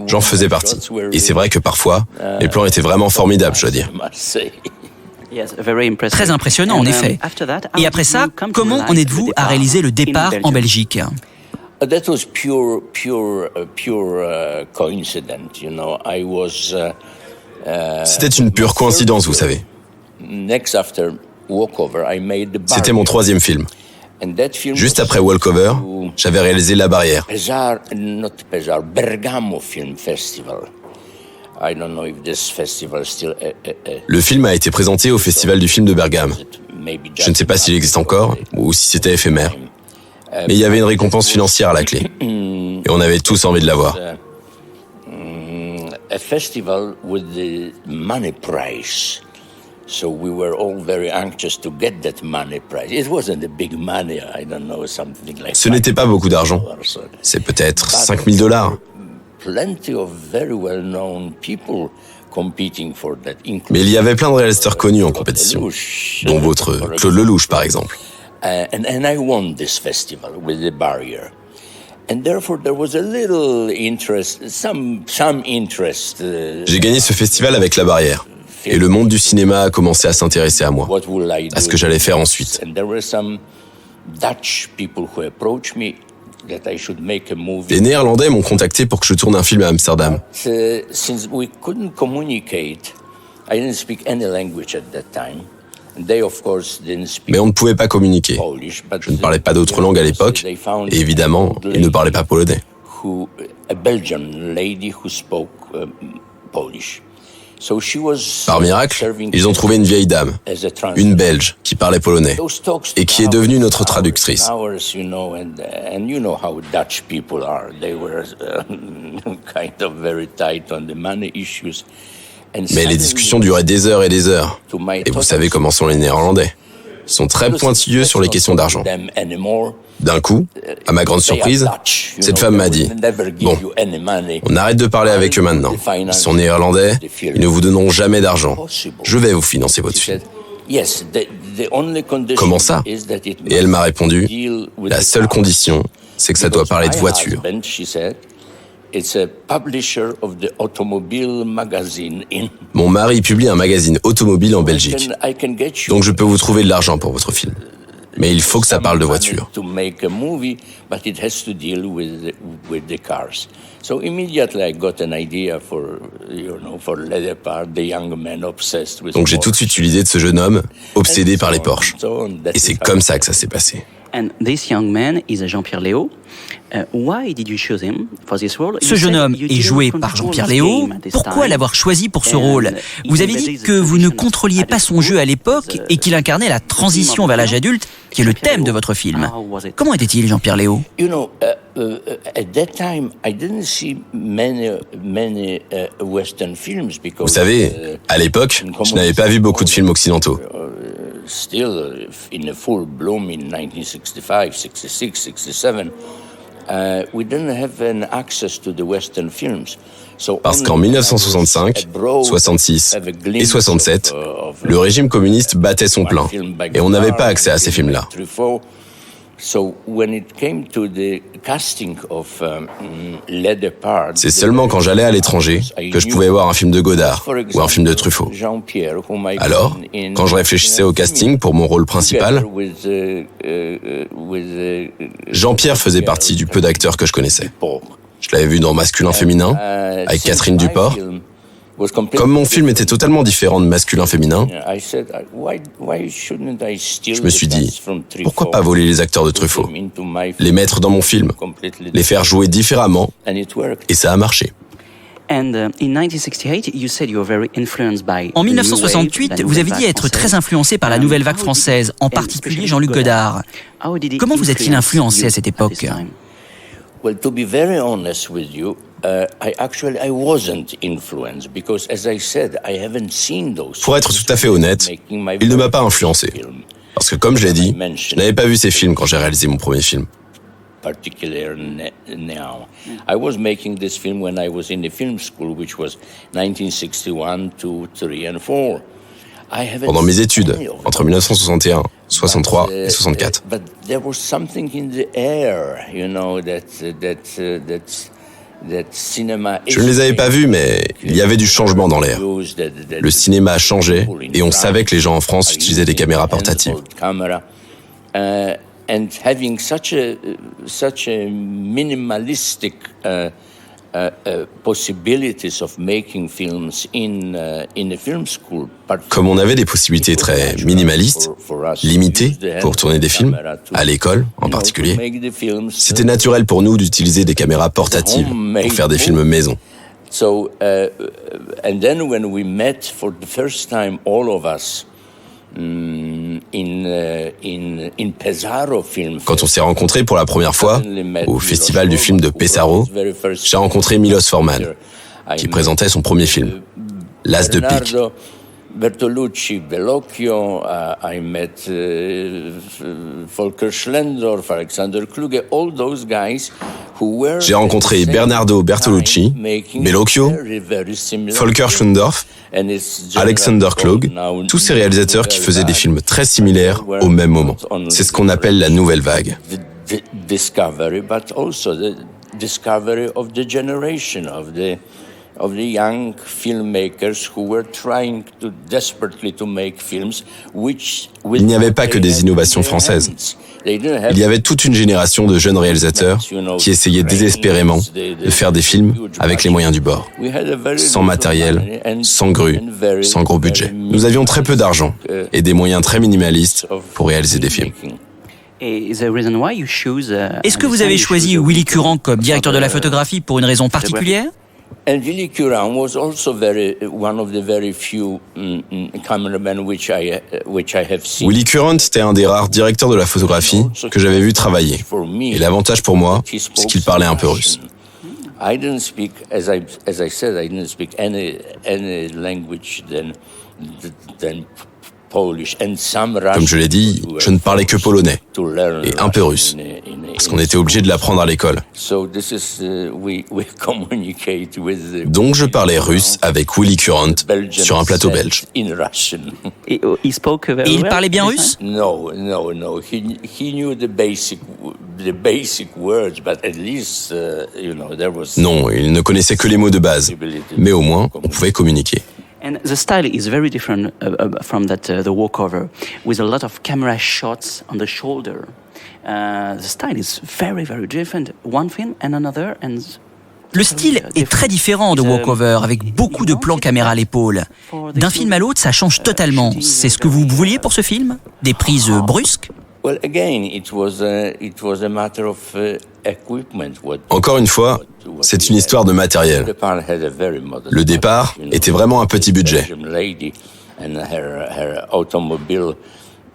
J'en faisais partie. Et c'est vrai que parfois, les plans étaient vraiment formidables, je dois dire. Très impressionnant, en effet. Et après ça, comment en êtes-vous à réaliser le départ en Belgique ? That was pure coincidence, I was. C'était une pure coïncidence, vous savez. Next after Walkover, I made the C'était mon troisième film. Juste après Walkover, j'avais réalisé La Barrière. Bergamo Film Festival. I don't know if this festival still. Le film a été présenté au Festival du film de Bergame. Je ne sais pas s'il existe encore ou si c'était éphémère. Mais il y avait une récompense financière à la clé. Et on avait tous envie de la voir. A festival with the money prize. So we were all very anxious to get that money prize. It wasn't a big money, I don't know, something like. Ce n'était pas beaucoup d'argent. C'est peut-être $5,000. Plenty of very well-known people competing for that. Mais il y avait plein de réalisateurs connus en compétition, dont votre Claude Lelouch, par exemple. And I won this festival with The Barrier. And therefore there was a little interest, some interest. J'ai gagné ce festival avec La Barrière. Et le monde du cinéma a commencé à s'intéresser à moi, à ce que j'allais faire ensuite. And there were some Dutch people who approached me that I should make a movie. Les Néerlandais m'ont contacté pour que je tourne un film à Amsterdam. Since we couldn't communicate, I didn't speak any language at that time. They, of course, didn't speak. Mais on ne pouvait pas communiquer. Je ne parlais pas d'autre langue à l'époque, et évidemment, ils ne parlaient pas polonais. A Belgian lady who spoke Polish. So she was. Par miracle, ils ont trouvé une vieille dame, une Belge, qui parlait polonais, et qui est devenue notre traductrice. And you know how Dutch people are. They were kind of very tight on the money issues. Mais les discussions duraient des heures et des heures. Et vous savez comment sont les Néerlandais. Ils sont très pointilleux sur les questions d'argent. D'un coup, à ma grande surprise, cette femme m'a dit « Bon, on arrête de parler avec eux maintenant. Ils sont néerlandais, ils ne vous donneront jamais d'argent. Je vais vous financer votre film. » Comment ça ? Et elle m'a répondu « La seule condition, c'est que ça doit parler de voiture. » Mon mari publie un magazine automobile en Belgique. Donc je peux vous trouver de l'argent pour votre film. Mais il faut que ça parle de voiture. Donc j'ai tout de suite eu l'idée de ce jeune homme obsédé par les Porsche. Et c'est comme ça que ça s'est passé. And this young man is Jean-Pierre Léaud. Why did you choose him for this role? Ce jeune homme est joué par Jean-Pierre Léaud. Pourquoi l'avoir choisi pour ce rôle? Vous avez dit que vous ne contrôliez pas son jeu à l'époque et qu'il incarnait la transition vers l'âge adulte, qui est le thème de votre film. Comment était-il, Jean-Pierre Léaud? You know, at that time, I didn't see many Western films because. Vous savez, à l'époque, je n'avais pas vu beaucoup de films occidentaux. Still in a full bloom in 1965, 66, 67. Parce qu'en 1965, 66 et 67, le régime communiste battait son plein et on n'avait pas accès à ces films-là. C'est seulement quand j'allais à l'étranger que je pouvais voir un film de Godard ou un film de Truffaut. Alors, quand je réfléchissais au casting pour mon rôle principal, Jean-Pierre faisait partie du peu d'acteurs que je connaissais. Je l'avais vu dans Masculin-Féminin, avec Catherine Duport. Comme mon film était totalement différent de Masculin-Féminin, je me suis dit, pourquoi pas voler les acteurs de Truffaut, les mettre dans mon film, les faire jouer différemment, et ça a marché. En 1968, vous avez dit être très influencé par la nouvelle vague française, en particulier Jean-Luc Godard. Comment vous a-t-il influencé à cette époque ? Well, to be very honest with you, I wasn't influenced because, as I said, I haven't seen those. Pour être tout à fait honnête, il ne m'a pas influencé. Parce que, comme je l'ai dit, je n'avais pas vu ces films quand j'ai réalisé mon premier film. Particularly now, I was making this film when I was in the film school, which was 1961, 2, 3, and 4. Pendant mes études, entre 1961, 63 et 64. Je ne les avais pas vus, mais il y avait du changement dans l'air. Le cinéma changeait et on savait que les gens en France utilisaient des caméras portatives. And having such a minimalistic possibilities of making films in a film school. Comme on avait des possibilités très minimalistes, limitées pour tourner des films, à l'école en particulier, c'était naturel pour nous d'utiliser des caméras portatives pour faire des films maison. So, and then when we met for the first time, all of us, Quand on s'est rencontrés pour la première fois au Festival du film de Pesaro, j'ai rencontré Milos Forman, qui présentait son premier film, L'As de pique. Bertolucci, Bellocchio, I met Volker Schlendorf, Alexander Kluge, all those guys who were... J'ai rencontré Bernardo Bertolucci, Bellocchio, Volker Schlendorf, Alexander Kluge, tous ces réalisateurs qui faisaient des films très similaires au même moment. C'est ce qu'on appelle la nouvelle vague. Discovery, but also the discovery of the generation of the young filmmakers who were trying desperately to make films which... Il n'y avait pas que des innovations françaises. Il y avait toute une génération de jeunes réalisateurs qui essayaient désespérément de faire des films avec les moyens du bord, sans matériel, sans grue, sans gros budget. Nous avions très peu d'argent et des moyens très minimalistes pour réaliser des films. Est-ce que vous avez choisi Willy Curran comme directeur de la photographie pour une raison particulière ? And Willy Curran was also one of the very few cameramen which I have seen. Willy Curran était un des rares directeurs de la photographie que j'avais vu travailler. Et l'avantage pour moi, c'est qu'il parlait un peu russe. I didn't speak, as I said, I didn't speak any language than Polish and some Russian. Comme je l'ai dit, je ne parlais que polonais et un peu russe, parce qu'on était obligé de l'apprendre à l'école. Donc je parlais russe avec Willy Curran sur un plateau belge. Et il parlait bien russe ? No. He knew the basic words, but at least, there was... Non, il ne connaissait que les mots de base, mais au moins, on pouvait communiquer. And the style is very different from the walkover, with a lot of camera shots on the shoulder. The style is very, very different. One film and another, and... Le style est très différent de Walkover, avec beaucoup de plans caméra à l'épaule. D'un film à l'autre, ça change totalement. C'est ce que vous vouliez pour ce film ? Des prises brusques ? Well, again, it was a matter of equipment. Encore une fois, c'est une histoire de matériel. Le départ était vraiment un petit budget. And her automobile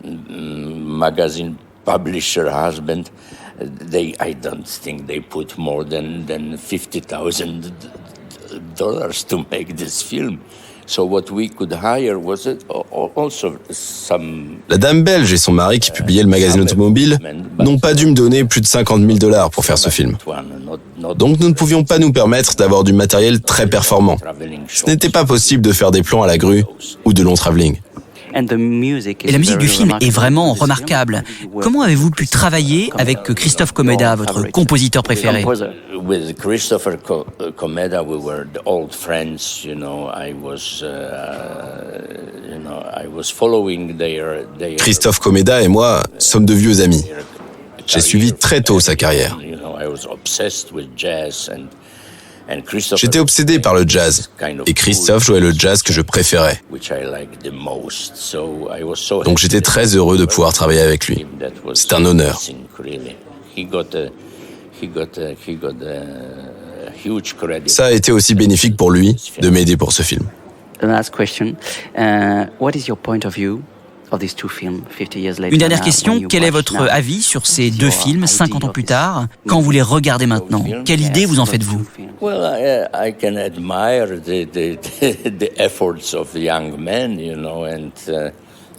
magazine publisher husband, I don't think they put more than $50,000 to make this film. La dame belge et son mari qui publiaient le magazine automobile n'ont pas dû me donner plus de $50,000 pour faire ce film. Donc nous ne pouvions pas nous permettre d'avoir du matériel très performant. Ce n'était pas possible de faire des plans à la grue ou de longs travelling. Et la musique du film est vraiment remarquable. Comment avez-vous pu travailler avec Christophe Komeda, votre compositeur préféré? With Christopher Komeda, we were old friends. I was following their. Christophe Komeda et moi sommes de vieux amis. J'ai suivi très tôt sa carrière. J'étais obsédé par le jazz, et Christophe jouait le jazz que je préférais. Donc j'étais très heureux de pouvoir travailler avec lui. C'est un honneur. Ça a été aussi bénéfique pour lui de m'aider pour ce film. Une dernière question, quel est votre avis sur ces deux films 50 ans plus tard, quand vous les regardez maintenant? Quelle idée vous en faites-vous? Well, I can admire the efforts of the young men,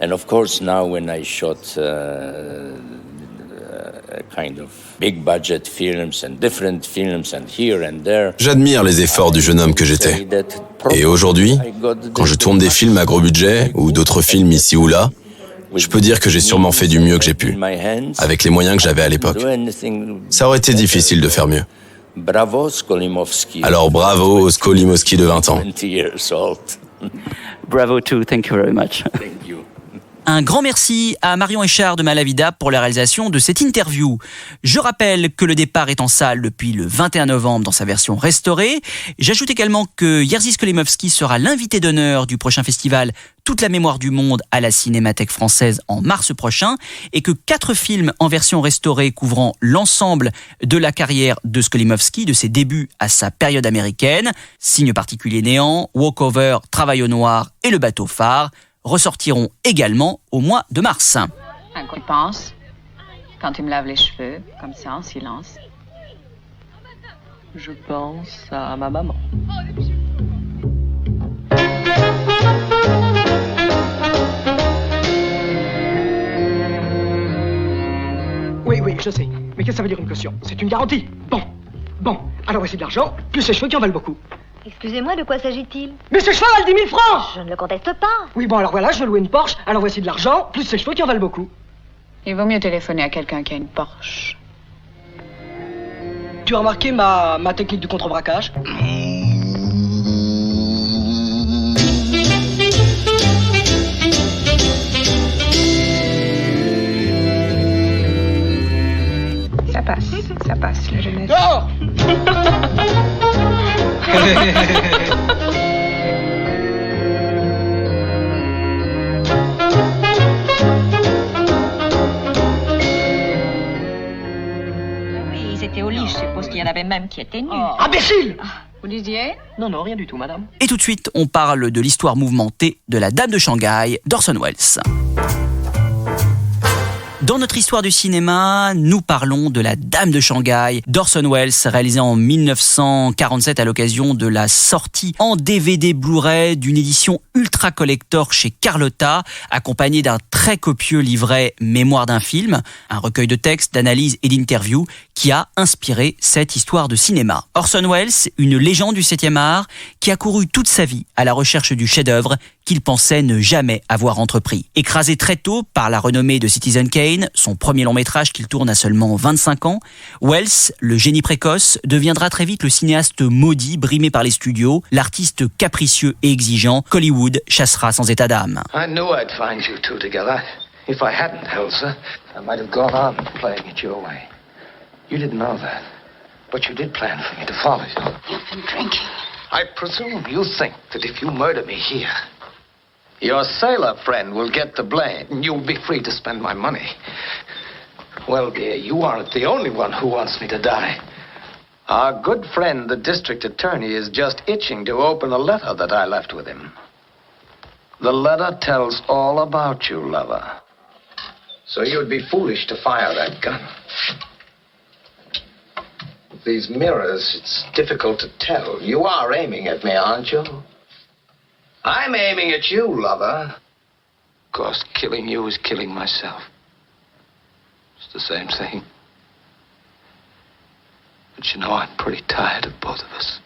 and of course now when I shot kind of big budget films and different films and here and there. J'admire les efforts du jeune homme que j'étais. Et aujourd'hui, quand je tourne des films à gros budget ou d'autres films ici ou là, je peux dire que j'ai sûrement fait du mieux que j'ai pu, avec les moyens que j'avais à l'époque. Ça aurait été difficile de faire mieux. Alors bravo au Skolimowski de 20 ans. Bravo too, thank you very much. Un grand merci à Marion Echard de Malavida pour la réalisation de cette interview. Je rappelle que le départ est en salle depuis le 21 novembre dans sa version restaurée. J'ajoute également que Jerzy Skolimowski sera l'invité d'honneur du prochain festival Toute la mémoire du monde à la Cinémathèque française en mars prochain et que 4 films en version restaurée couvrant l'ensemble de la carrière de Skolimowski, de ses débuts à sa période américaine, Signe particulier néant, Walkover, Travail au noir et Le bateau phare, ressortiront également au mois de mars. Un coup de pense, quand tu me laves les cheveux, comme ça, en silence. Je pense à ma maman. Oui, je sais. Mais qu'est-ce que ça veut dire une caution? C'est une garantie. Bon. Alors voici de l'argent, plus ces cheveux qui en valent beaucoup. Excusez-moi, de quoi s'agit-il? Mais ces cheveux valent 10 000 francs! Je ne le conteste pas. Oui, bon, alors voilà, je veux louer une Porsche. Alors voici de l'argent, plus ces cheveux qui en valent beaucoup. Il vaut mieux téléphoner à quelqu'un qui a une Porsche. Tu as remarqué ma technique du contre-braquage? Ça passe, la jeunesse. Dehors! Oui, ils étaient au lit, je suppose qu'il y en avait même qui étaient nus. Oh. Imbécile! Vous disiez? Non, rien du tout, madame. Et tout de suite, on parle de l'histoire mouvementée de la Dame de Shanghai d'Orson Welles. Dans notre histoire du cinéma, nous parlons de La Dame de Shanghai d'Orson Welles, réalisée en 1947 à l'occasion de la sortie en DVD Blu-ray d'une édition ultra collector chez Carlotta, accompagnée d'un très copieux livret Mémoire d'un film, un recueil de textes, d'analyses et d'interviews qui a inspiré cette histoire de cinéma. Orson Welles, une légende du 7e art, qui a couru toute sa vie à la recherche du chef-d'œuvre qu'il pensait ne jamais avoir entrepris. Écrasé très tôt par la renommée de Citizen Kane, son premier long-métrage qu'il tourne à seulement 25 ans, Welles, le génie précoce, deviendra très vite le cinéaste maudit, brimé par les studios, l'artiste capricieux et exigeant qu'Hollywood chassera sans état d'âme. I knew I'd find you two together. If I hadn't, Elsa, I might have gone on playing it your way. You didn't know that, but you did plan for me to follow you. You've been drinking. I presume you think that if you murder me here, your sailor friend will get the blame, and you'll be free to spend my money. Well, dear, you aren't the only one who wants me to die. Our good friend, the district attorney, is just itching to open a letter that I left with him. The letter tells all about you, lover. So you'd be foolish to fire that gun. With these mirrors, it's difficult to tell. You are aiming at me, aren't you? I'm aiming at you, lover. Of course, killing you is killing myself. It's the same thing. But you know, I'm pretty tired of both of us.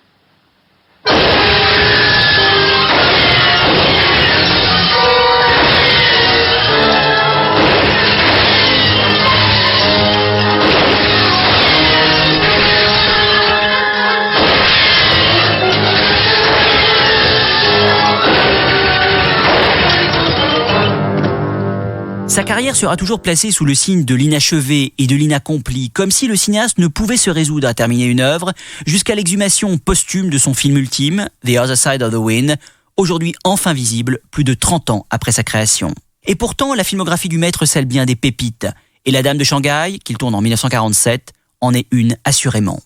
Sa carrière sera toujours placée sous le signe de l'inachevé et de l'inaccompli, comme si le cinéaste ne pouvait se résoudre à terminer une œuvre, jusqu'à l'exhumation posthume de son film ultime, The Other Side of the Wind, aujourd'hui enfin visible, plus de 30 ans après sa création. Et pourtant, la filmographie du maître scelle bien des pépites, et La Dame de Shanghai, qu'il tourne en 1947, en est une assurément.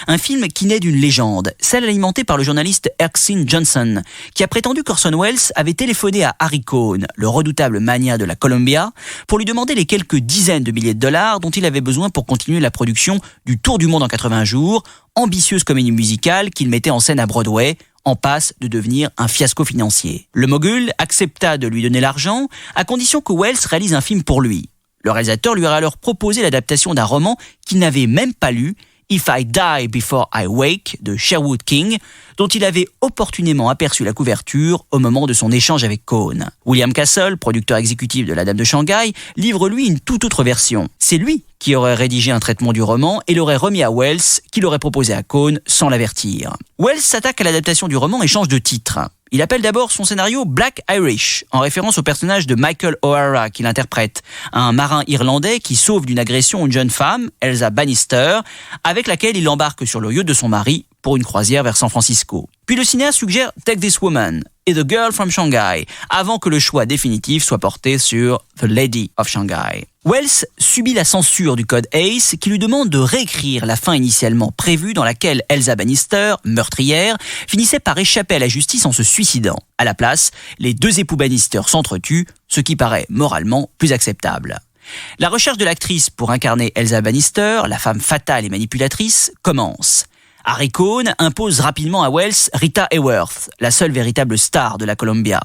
Un film qui naît d'une légende, celle alimentée par le journaliste Erskine Johnson, qui a prétendu qu'Orson Welles avait téléphoné à Harry Cohn, le redoutable magnat de la Columbia, pour lui demander les quelques dizaines de milliers de dollars dont il avait besoin pour continuer la production du Tour du monde en 80 jours, ambitieuse comédie musicale qu'il mettait en scène à Broadway, en passe de devenir un fiasco financier. Le mogul accepta de lui donner l'argent, à condition que Welles réalise un film pour lui. Le réalisateur lui aurait alors proposé l'adaptation d'un roman qu'il n'avait même pas lu, If I Die Before I Wake de Sherwood King, dont il avait opportunément aperçu la couverture au moment de son échange avec Cohn. William Castle, producteur exécutif de La Dame de Shanghai, livre lui une toute autre version. C'est lui qui aurait rédigé un traitement du roman et l'aurait remis à Welles, qui l'aurait proposé à Cohn sans l'avertir. Welles s'attaque à l'adaptation du roman et change de titre. Il appelle d'abord son scénario Black Irish, en référence au personnage de Michael O'Hara qu'il interprète, un marin irlandais qui sauve d'une agression une jeune femme, Elsa Bannister, avec laquelle il embarque sur le yacht de son mari pour une croisière vers San Francisco. Puis le cinéaste suggère Take This Woman et The Girl from Shanghai, avant que le choix définitif soit porté sur The Lady of Shanghai. Welles subit la censure du code ACE qui lui demande de réécrire la fin initialement prévue dans laquelle Elsa Bannister, meurtrière, finissait par échapper à la justice en se suicidant. À la place, les deux époux Bannister s'entretuent, ce qui paraît moralement plus acceptable. La recherche de l'actrice pour incarner Elsa Bannister, la femme fatale et manipulatrice, commence. Harry Cohn impose rapidement à Welles Rita Hayworth, la seule véritable star de la Columbia.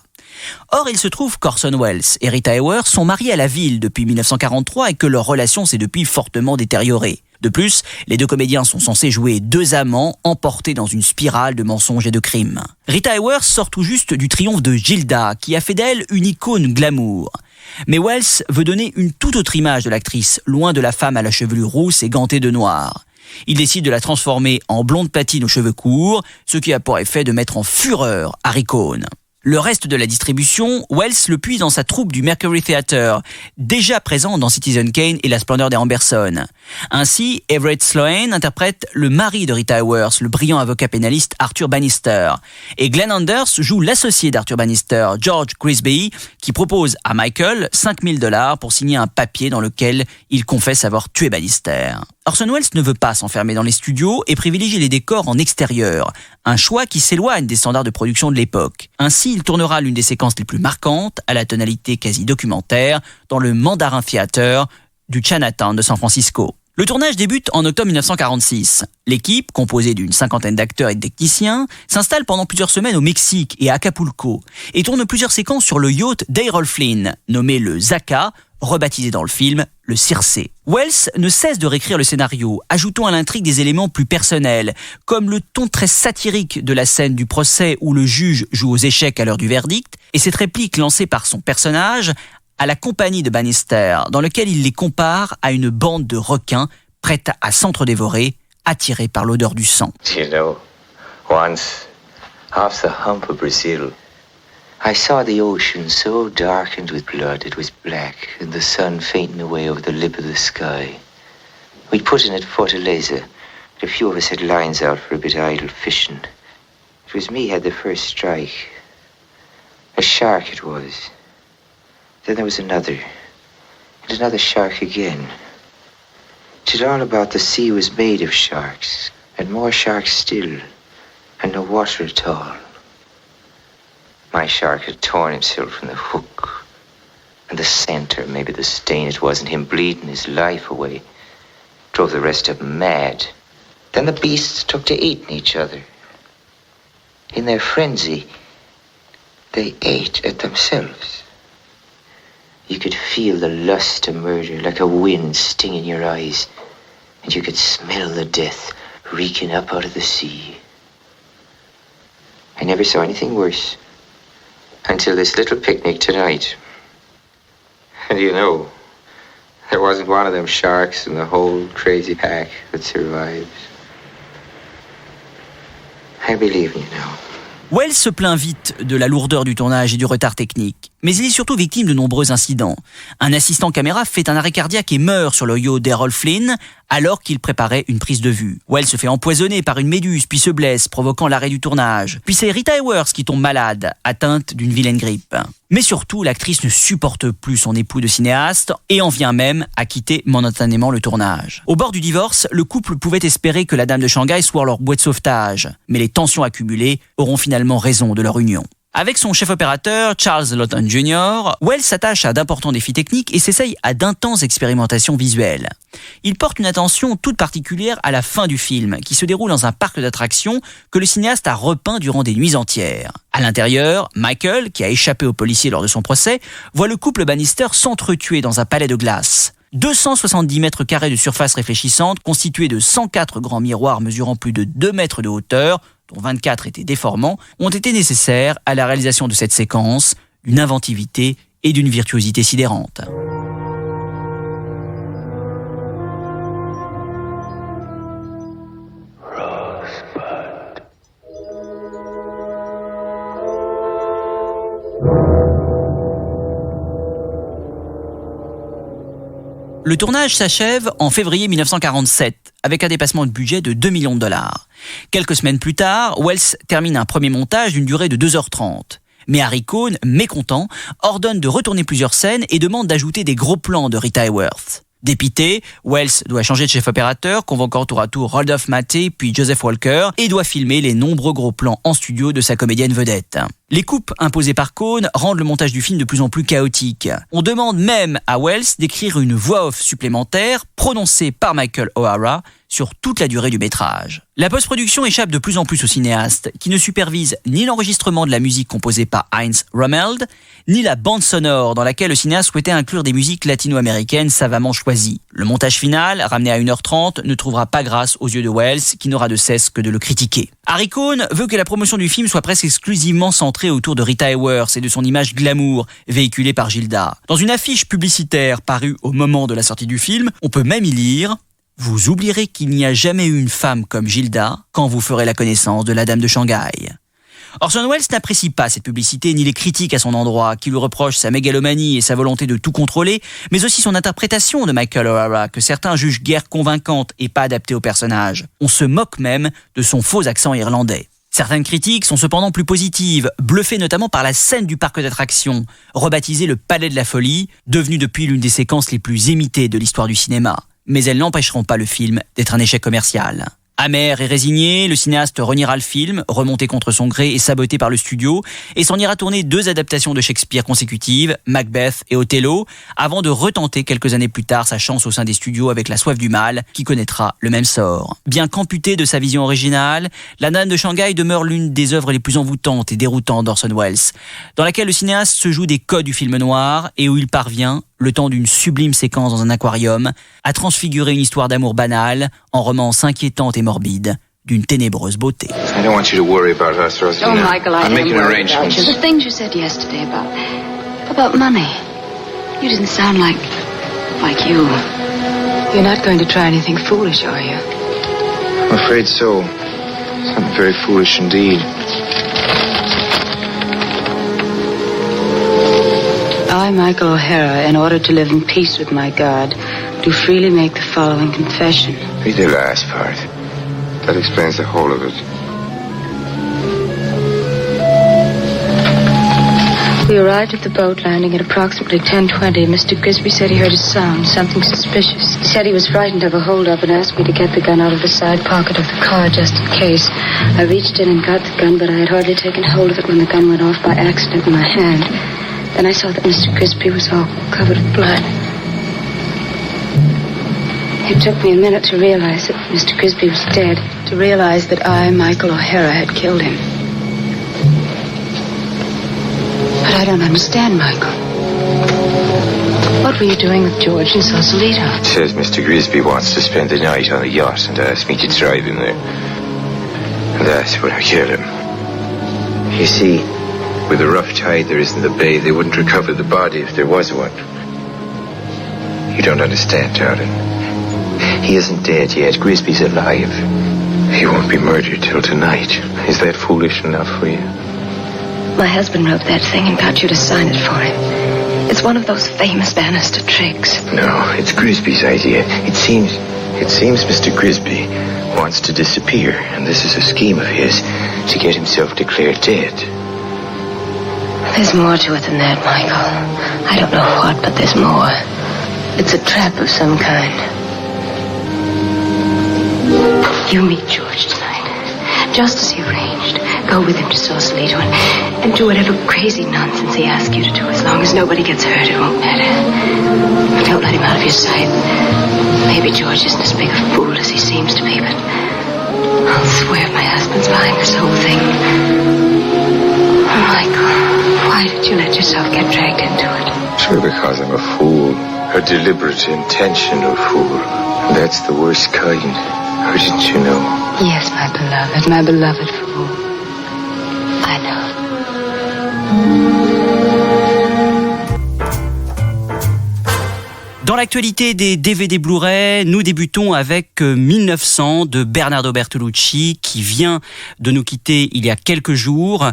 Or, il se trouve qu'Orson Welles et Rita Hayworth sont mariés à la ville depuis 1943 et que leur relation s'est depuis fortement détériorée. De plus, les deux comédiens sont censés jouer deux amants emportés dans une spirale de mensonges et de crimes. Rita Hayworth sort tout juste du triomphe de Gilda, qui a fait d'elle une icône glamour. Mais Welles veut donner une toute autre image de l'actrice, loin de la femme à la chevelure rousse et gantée de noir. Il décide de la transformer en blonde platine aux cheveux courts, ce qui a pour effet de mettre en fureur Harry Cohn. Le reste de la distribution, Welles le puise dans sa troupe du Mercury Theatre, déjà présent dans Citizen Kane et La Splendeur des Amberson. Ainsi, Everett Sloane interprète le mari de Rita Hayworth, le brillant avocat pénaliste Arthur Bannister. Et Glenn Anders joue l'associé d'Arthur Bannister, George Grisby, qui propose à Michael $5,000 pour signer un papier dans lequel il confesse avoir tué Bannister. Orson Welles ne veut pas s'enfermer dans les studios et privilégie les décors en extérieur, un choix qui s'éloigne des standards de production de l'époque. Ainsi, il tournera l'une des séquences les plus marquantes, à la tonalité quasi documentaire, dans le Mandarin Theater du Chinatown de San Francisco. Le tournage débute en octobre 1946. L'équipe, composée d'une 50aine d'acteurs et de techniciens, s'installe pendant plusieurs semaines au Mexique et à Acapulco, et tourne plusieurs séquences sur le yacht d'Errol Flynn, nommé le Zaka, rebaptisé dans le film le Circé. Welles ne cesse de réécrire le scénario, ajoutant à l'intrigue des éléments plus personnels, comme le ton très satirique de la scène du procès où le juge joue aux échecs à l'heure du verdict, et cette réplique lancée par son personnage à la compagnie de Bannister, dans lequel il les compare à une bande de requins prête à s'entre-dévorer, attirés par l'odeur du sang. You know, once, off the hump of Brazil, I saw the ocean so darkened with blood it was black, and the sun fainting away over the lip of the sky. We'd put in at Fortaleza, and a few of us had lines out for a bit of idle fishing. It was me had the first strike. A shark it was. Then there was another, and another shark again. 'Tis all about the sea was made of sharks, and more sharks still, and no water at all. My shark had torn himself from the hook, and the scent, or maybe the stain, it wasn't him bleeding his life away, drove the rest of them mad. Then the beasts took to eating each other. In their frenzy, They ate at themselves. You could feel the lust to murder like a wind sting in your eyes, and you could smell the death reeking up out of the sea. I never saw anything worse until this little picnic tonight. And you know, there wasn't one of them sharks in the whole crazy pack that survived. I believe in you now. Wells se plaint vite de la lourdeur du tournage et du retard technique, mais il est surtout victime de nombreux incidents. Un assistant caméra fait un arrêt cardiaque et meurt sur le yacht d'Errol Flynn alors qu'il préparait une prise de vue. Wells se fait empoisonner par une méduse puis se blesse, provoquant l'arrêt du tournage. Puis c'est Rita Hayworth qui tombe malade, atteinte d'une vilaine grippe. Mais surtout, l'actrice ne supporte plus son époux de cinéaste et en vient même à quitter momentanément le tournage. Au bord du divorce, le couple pouvait espérer que la Dame de Shanghai soit leur bouée de sauvetage, mais les tensions accumulées auront finalement raison de leur union. Avec son chef opérateur, Charles Laughton Jr., Wells s'attache à d'importants défis techniques et s'essaye à d'intenses expérimentations visuelles. Il porte une attention toute particulière à la fin du film, qui se déroule dans un parc d'attractions que le cinéaste a repeint durant des nuits entières. À l'intérieur, Michael, qui a échappé aux policiers lors de son procès, voit le couple Bannister s'entretuer dans un palais de glace. 270 mètres carrés de surface réfléchissante, constitués de 104 grands miroirs mesurant plus de 2 mètres de hauteur, dont 24 étaient déformants, ont été nécessaires à la réalisation de cette séquence, d'une inventivité et d'une virtuosité sidérante. Le tournage s'achève en février 1947, avec un dépassement de budget de 2 millions de dollars. Quelques semaines plus tard, Wells termine un premier montage d'une durée de 2h30. Mais Harry Cohn, mécontent, ordonne de retourner plusieurs scènes et demande d'ajouter des gros plans de Rita Hayworth. Dépité, Wells doit changer de chef opérateur, convoquant tour à tour Randolph Mattei puis Joseph Walker, et doit filmer les nombreux gros plans en studio de sa comédienne vedette. Les coupes imposées par Cohn rendent le montage du film de plus en plus chaotique. On demande même à Wells d'écrire une voix off supplémentaire prononcée par Michael O'Hara sur toute la durée du métrage. La post-production échappe de plus en plus au cinéaste, qui ne supervise ni l'enregistrement de la musique composée par Heinz Rommeld, ni la bande sonore dans laquelle le cinéaste souhaitait inclure des musiques latino-américaines savamment choisies. Le montage final, ramené à 1h30, ne trouvera pas grâce aux yeux de Wells, qui n'aura de cesse que de le critiquer. Harry Cohn veut que la promotion du film soit presque exclusivement centrée autour de Rita Hayworth et de son image glamour, véhiculée par Gilda. Dans une affiche publicitaire parue au moment de la sortie du film, on peut même y lire « Vous oublierez qu'il n'y a jamais eu une femme comme Gilda quand vous ferez la connaissance de la Dame de Shanghai ». Orson Welles n'apprécie pas cette publicité ni les critiques à son endroit, qui lui reprochent sa mégalomanie et sa volonté de tout contrôler, mais aussi son interprétation de Michael O'Hara, que certains jugent guère convaincante et pas adaptée au personnage. On se moque même de son faux accent irlandais. Certaines critiques sont cependant plus positives, bluffées notamment par la scène du parc d'attractions, rebaptisée le Palais de la Folie, devenue depuis l'une des séquences les plus imitées de l'histoire du cinéma. Mais elles n'empêcheront pas le film d'être un échec commercial. Amer et résigné, le cinéaste reniera le film, remonté contre son gré et saboté par le studio, et s'en ira tourner 2 adaptations de Shakespeare consécutives, Macbeth et Othello, avant de retenter quelques années plus tard sa chance au sein des studios avec La Soif du Mal, qui connaîtra le même sort. Bien qu'amputée de sa vision originale, La Dame de Shanghai demeure l'une des œuvres les plus envoûtantes et déroutantes d'Orson Welles, dans laquelle le cinéaste se joue des codes du film noir et où il parvient, le temps d'une sublime séquence dans un aquarium, à transfigurer une histoire d'amour banale en romance inquiétante et morbide d'une ténébreuse beauté. I don't want you to worry about us, Rosalind. Oh, Michael, I'm making worried arrangements. about you. The things you said yesterday about money. You didn't sound like you. You're not going to try anything foolish, are you? I'm afraid so. Something very foolish indeed. I, Michael O'Hara, in order to live in peace with my God, do freely make the following confession. Read the last part. That explains the whole of it. We arrived at the boat landing at approximately 10:20. Mr. Grisby said he heard a sound, something suspicious. He said he was frightened of a hold-up and asked me to get the gun out of the side pocket of the car just in case. I reached in and got the gun, but I had hardly taken hold of it when the gun went off by accident in my hand. Then I saw that Mr. Grisby was all covered with blood. It took me a minute to realize that Mr. Grisby was dead, to realize that I, Michael O'Hara, had killed him. But I don't understand, Michael. What were you doing with George in Sausalito? It says Mr. Grisby wants to spend the night on a yacht and asked me to drive him there. And that's when I killed him. You see, with a rough tide there isn't the bay, they wouldn't recover the body if there was one. You don't understand, darling. He isn't dead yet. Grisby's alive. He won't be murdered till tonight. Is that foolish enough for you? My husband wrote that thing and got you to sign it for him. It's one of those famous Bannister tricks. No, it's Grisby's idea. It seems Mr. Grisby wants to disappear, and this is a scheme of his to get himself declared dead. There's more to it than that, Michael. I don't know what, but there's more. It's a trap of some kind. You meet George tonight, just as he arranged. Go with him to Sausalito and do whatever crazy nonsense he asks you to do. As long as nobody gets hurt, it won't matter. Don't let him out of your sight. Maybe George isn't as big a fool as he seems to be, but I'll swear my husband's behind this whole thing. Oh, Michael, why did you let yourself get dragged into it? Sure, because I'm a fool. A deliberate, intentional fool. That's the worst kind. How didn't you know? Yes, my beloved fool. I know. Dans l'actualité des DVD Blu-ray, nous débutons avec 1900 de Bernardo Bertolucci qui vient de nous quitter il y a quelques jours.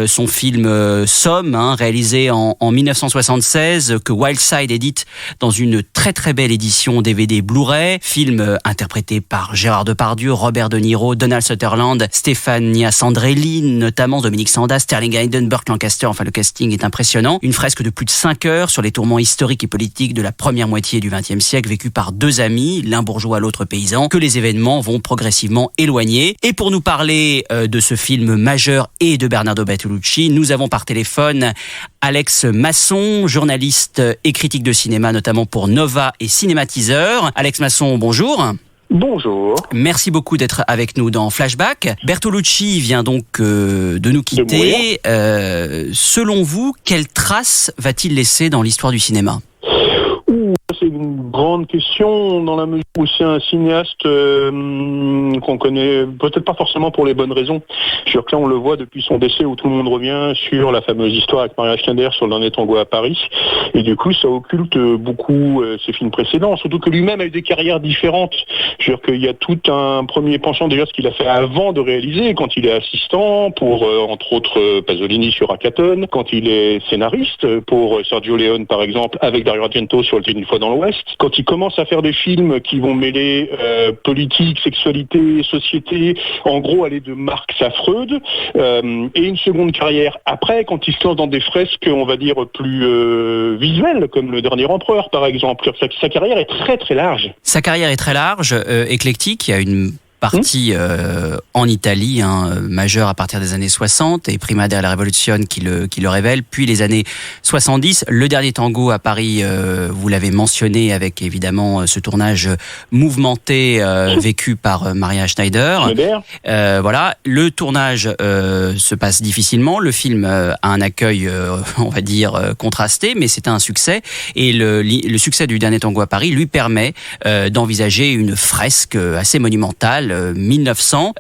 Son film Somme, réalisé en 1976, que Wildside édite dans une très très belle édition DVD Blu-ray. Film interprété par Gérard Depardieu, Robert De Niro, Donald Sutherland, Stefania Sandrelli, notamment Dominique Sanda, Sterling Hayden, Burt Lancaster. Enfin, le casting est impressionnant. Une fresque de plus de 5 heures sur les tourments historiques et politiques de la première moitié du XXe siècle, vécu par deux amis, l'un bourgeois, l'autre paysan, que les événements vont progressivement éloigner. Et pour nous parler de ce film majeur et de Bernardo Bertolucci, nous avons par téléphone Alex Masson, journaliste et critique de cinéma, notamment pour Nova et Cinématiseur. Alex Masson, bonjour. Bonjour. Merci beaucoup d'être avec nous dans Flashback. Bertolucci vient donc de nous quitter. Selon vous, quelle trace va-t-il laisser dans l'histoire du cinéma ? C'est une grande question dans la mesure où c'est un cinéaste qu'on connaît peut-être pas forcément pour les bonnes raisons. Je veux dire que là on le voit depuis son décès où tout le monde revient sur la fameuse histoire avec Maria Schneider sur le dernier tango à Paris, et du coup ça occulte beaucoup ses films précédents, surtout que lui-même a eu des carrières différentes. Je veux dire qu'il y a tout un premier penchant déjà ce qu'il a fait avant de réaliser, quand il est assistant pour entre autres Pasolini sur Hackathon, quand il est scénariste pour Sergio Leone par exemple avec Dario Argento sur Le Thé d'une fois dans l'Ouest, quand il commence à faire des films qui vont mêler politique, sexualité, société, en gros aller de Marx à Freud, et une seconde carrière après, quand il se lance dans des fresques, on va dire, plus visuelles, comme Le Dernier Empereur par exemple. Sa carrière est très très large. Sa carrière est très large, éclectique, il y a une partie en Italie, majeure à partir des années 60, et Prima della Rivoluzione qui le révèle, puis les années 70. Le Dernier Tango à Paris, vous l'avez mentionné, avec évidemment ce tournage mouvementé vécu par Maria Schneider. Voilà, le tournage se passe difficilement, le film a un accueil, on va dire, contrasté, mais c'est un succès, et le succès du Dernier Tango à Paris lui permet d'envisager une fresque assez monumentale, 1900,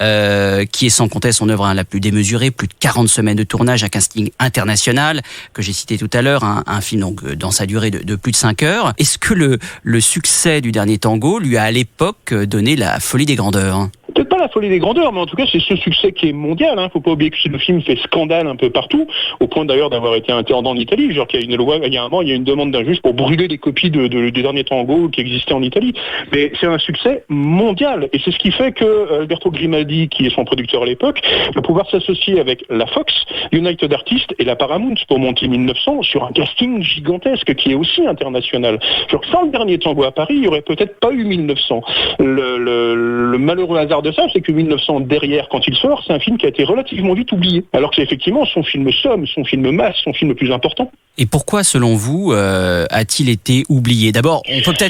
qui est sans compter son œuvre la plus démesurée, plus de 40 semaines de tournage, un casting international que j'ai cité tout à l'heure, un film donc dans sa durée de plus de 5 heures. Est-ce que le succès du Dernier Tango lui a à l'époque donné la folie des grandeurs ? Peut-être pas la folie des grandeurs, mais en tout cas c'est ce succès qui est mondial. Faut pas oublier que le film fait scandale un peu partout, au point d'ailleurs d'avoir été interdit en Italie. Genre qu'il y a une loi, il y a un moment, il y a une demande d'un juge pour brûler les copies du Dernier Tango qui existait en Italie. Mais c'est un succès mondial, et c'est ce qui fait que Alberto Grimaldi, qui est son producteur à l'époque, va pouvoir s'associer avec la Fox, United Artists et la Paramount pour monter 1900 sur un casting gigantesque qui est aussi international. Genre sans Le Dernier Tango à Paris, il n'y aurait peut-être pas eu 1900. Le malheureux hasard de ça, c'est que 1900 derrière, quand il sort, c'est un film qui a été relativement vite oublié. Alors que c'est effectivement son film somme, son film masse, son film le plus important. Et pourquoi, selon vous, a-t-il été oublié ? D'abord,